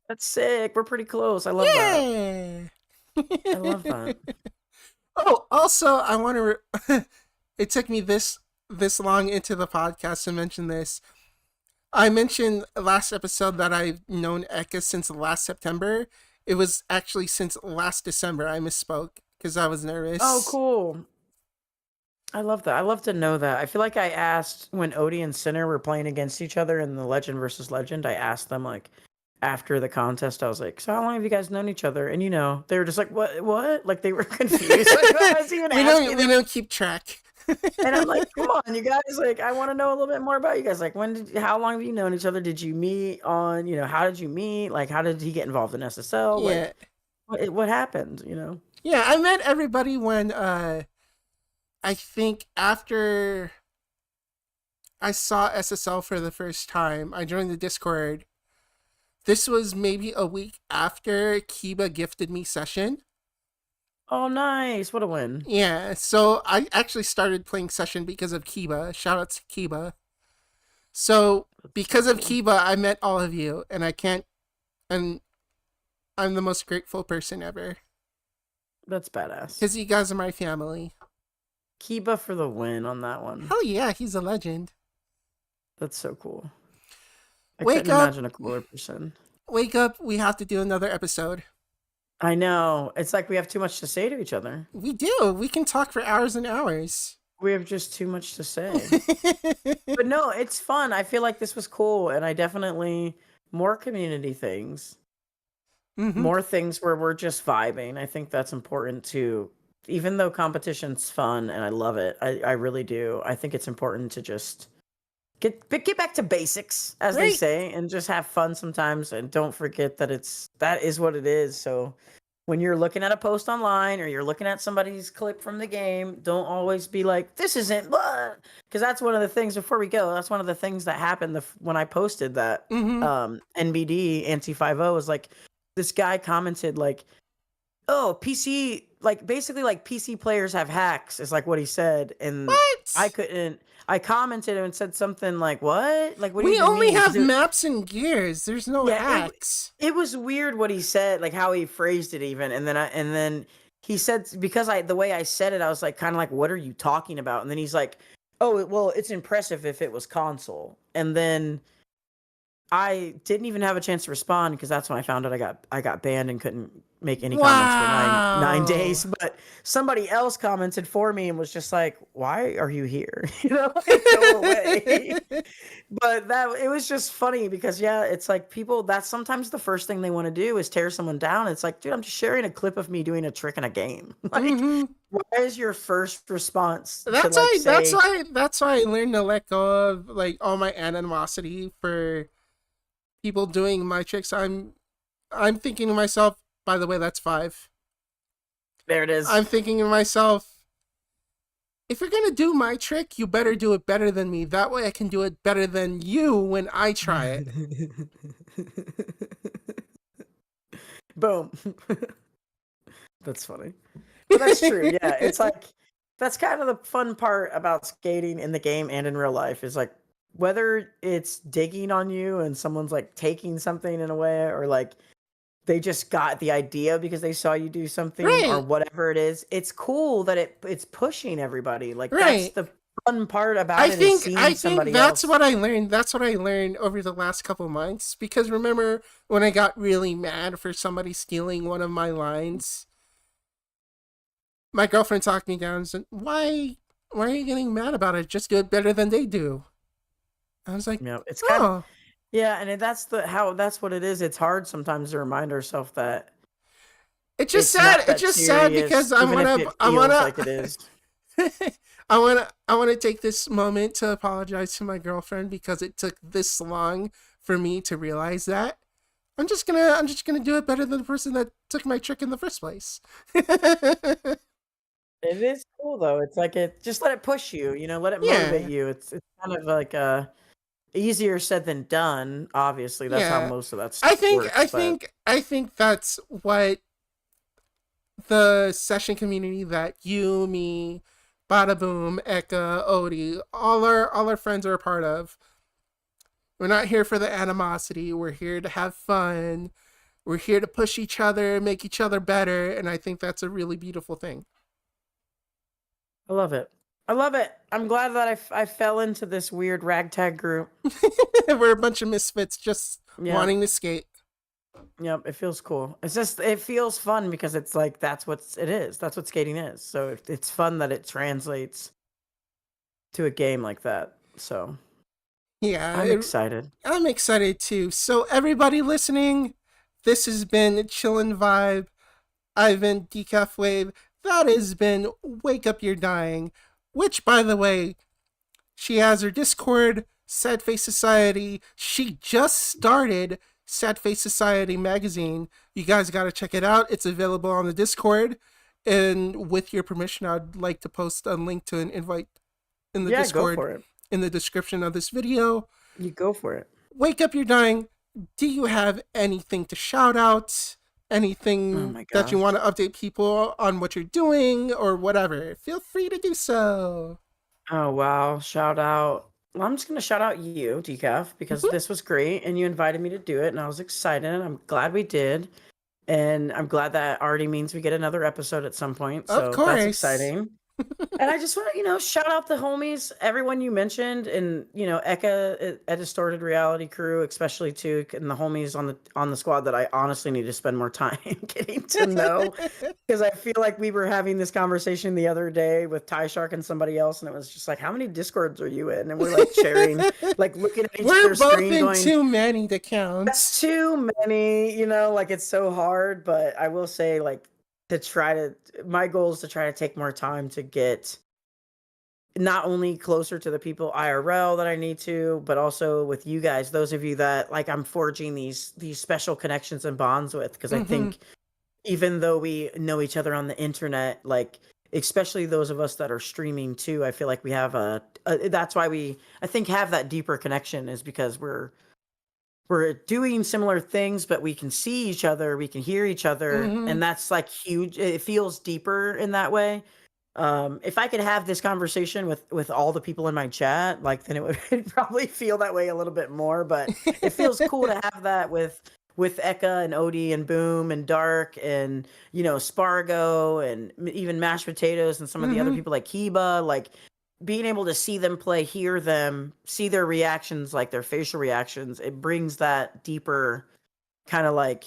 That's sick. We're pretty close. I love that. Yeah. I love that. Oh, also, I want to. It took me this long into the podcast to mention this. I mentioned last episode that I've known Eka since last September. It was actually since last December. I misspoke because I was Oh, nervous. cool. I love that. I love to know that. I feel like I asked when Odie and Sinner were playing against each other in the Legend versus Legend. I asked them like after the contest. I was like, "So how long have you guys known each other?" And they were just like, "What? What?" Like they were confused. Like I was even asking We them, don't keep track. and I'm like, "Come on, you guys! Like I want to know a little bit more about you guys. Like how long have you known each other? Did you meet on? How did you meet? Like how did he get involved in SSL? Yeah. Like what happened? Yeah, I met everybody when I think after I saw SSL for the first time, I joined the Discord. This was maybe a week after Kiba gifted me session. Oh, nice! What a win. Yeah, so I actually started playing Session because of Kiba. Shout out to Kiba. So That's so because of cool. Kiba, I met all of you, and and I'm the most grateful person ever That's badass. because you guys are my family. Kiba for the win on that one. Hell yeah, he's a legend. That's so cool. I Wake couldn't up, imagine a cooler person. wake up. We have to do another episode. I know. It's like we have too much to say to each other. We do. We can talk for hours and hours. We have just too much to say. But no, it's fun. I feel like this was cool, and I definitely more community things, Mm-hmm. more things where we're just vibing. I think that's important too. Even though competition's fun and I love it, I really do. I think it's important to just get back to basics, as they Right. say, and just have fun sometimes. And don't forget that that is what it is. So when you're looking at a post online or you're looking at somebody's clip from the game, don't always be like, this isn't, because that's one of the things. Before we go, that's one of the things that happened when I posted that Mm-hmm. NBD anti 50 was like, this guy commented like, oh, PC, like basically like PC players have hacks is like what he said. And I What? couldn't, I commented and said something like, what? Like, what do you We even only mean? have maps and gears. There's no Yeah, hacks. it was weird what he said, like how he phrased it even. And then he said, because the way I said it, I was like, kind of like, what are you talking about? And then he's like, oh, well, it's impressive if it was console. And then I didn't even have a chance to respond because that's when I found out I got banned and couldn't make any comments for nine Wow. days. But somebody else commented for me and was just like, "Why are you here? You know, like, go away." But it was just funny because yeah, it's like people. That's sometimes the first thing they want to do is tear someone down. It's like, dude, I'm just sharing a clip of me doing a trick in a game. Like, Mm-hmm. why is your first response to That's like why. That's say, why. That's why I learned to let go of like all my animosity for people doing my tricks. I'm thinking to myself. By the way, that's 5. "There it is." I'm thinking to myself, if you're gonna do my trick, you better do it better than me. That way I can do it better than you when I try it. Boom. That's funny. But that's true. Yeah. It's like that's kind of the fun part about skating in the game and in real life is like whether it's digging on you and someone's like taking something in a way or like they just got the idea because they saw you do something or Right, whatever it is. It's cool that it's pushing everybody. Like that's right. the fun part I about it is think I seeing think somebody that's else. what I learned. That's what I learned over the last couple months. Because remember when I got really mad for somebody stealing one of my lines? My girlfriend talked me down and said, Why are you getting mad about it? Just do it better than they do." I was like, You know, it's kind of "Oh." yeah, and that's what it is. It's hard sometimes to remind ourselves that It's just it's sad. not It's that just sad serious, because I even if wanna it I feels wanna like it is. I wanna take this moment to apologize to my girlfriend because it took this long for me to realize that. I'm just gonna do it better than the person that took my trick in the first place. It is cool though. It's like it just let it push you, let it motivate Yeah, you. It's kind of like easier said than done. Obviously, that's how yeah. most of that stuff works. But I think that's what the session community that you, me, Bada Boom, Eka, Odie, all our friends are a part of. We're not here for the animosity. We're here to have fun. We're here to push each other, make each other better, and I think that's a really beautiful thing. I love it. I love it. I'm glad that I fell into this weird ragtag group. We're a bunch of misfits just Yeah. wanting to skate. Yep, it feels cool. It's just it feels fun because it's like that's what it is. That's what skating is. So it's fun that it translates to a game like that. So Yeah, I'm excited. I'm excited too. So everybody listening, this has been Chillin' Vibe. I've been decafWave. That has been Wake Up You're Dying, which, by the way, she has her Discord, Sad Face Society. She just started Sad Face Society magazine. You guys got to check it out. It's available on the Discord. And with your permission, I'd like to post a link to an invite in the Yeah, go Discord for it. in the description of this video. You go for it. Wake Up You're Dying. Do you have anything to shout out? Oh Anything my that you gosh. want to update people on what you're doing or whatever, feel free to do so. Oh wow. Shout out. Well, I'm just gonna shout out you, Decaf, because Mhm. this was great and you invited me to do it and I was excited. I'm glad we did. And I'm glad that already means we get another episode at some point. Of So that's course. exciting. And I just want to, shout out the homies, everyone you mentioned, and Eka at Distorted Reality Crew, especially too, and the homies on the squad that I honestly need to spend more time getting to know, because I feel like we were having this conversation the other day with Ty Shark and somebody else, and it was just like, how many Discords are you in? And we're like sharing, like looking at each We're other's both screen, in going, too many to that's count. too many, like it's so hard. But I will say, like, my goal is to try to take more time to get not only closer to the people IRL that I need to, but also with you guys, those of you that like I'm forging these special connections and bonds with, because I Hmm. think even though we know each other on the internet, like especially those of us that are streaming too, I feel like we have that's why we I think have that deeper connection, is because we're doing similar things, but we can see each other, we can hear each other, Hmm. and that's like huge. It feels deeper in that way. If I could have this conversation with all the people in my chat, like then it would it'd probably feel that way a little bit more. But it feels cool to have that with Eka and Odie and Boom and Dark and Spargo and even Mashed Potatoes and some of the other Hmm. people like Kiba, like being able to see them play, hear them, see their reactions, like their facial reactions. It brings that deeper kind of like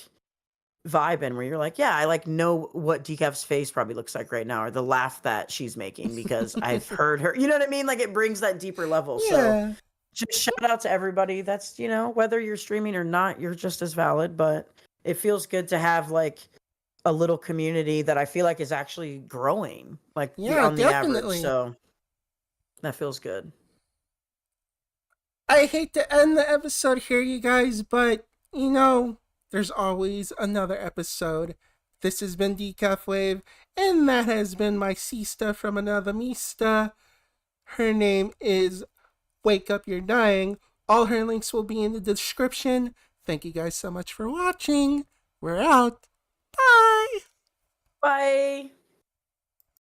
vibe in, where you're like, yeah, I like know what Decaf's face probably looks like right now, or the laugh that she's making because I've heard her. You know what I mean? Like it brings that deeper level. So Yeah, just shout out to everybody. That's whether you're streaming or not, you're just as valid. But it feels good to have like a little community that I feel like is actually growing, like yeah, on the average. definitely. So that feels good. I hate to end the episode here, you guys, but there's always another episode. This has been decafWave, and that has been my sister from another Mista. Her name is Wake Up You're Dying. All her links will be in the description. Thank you guys so much for watching. We're out. Bye. Bye.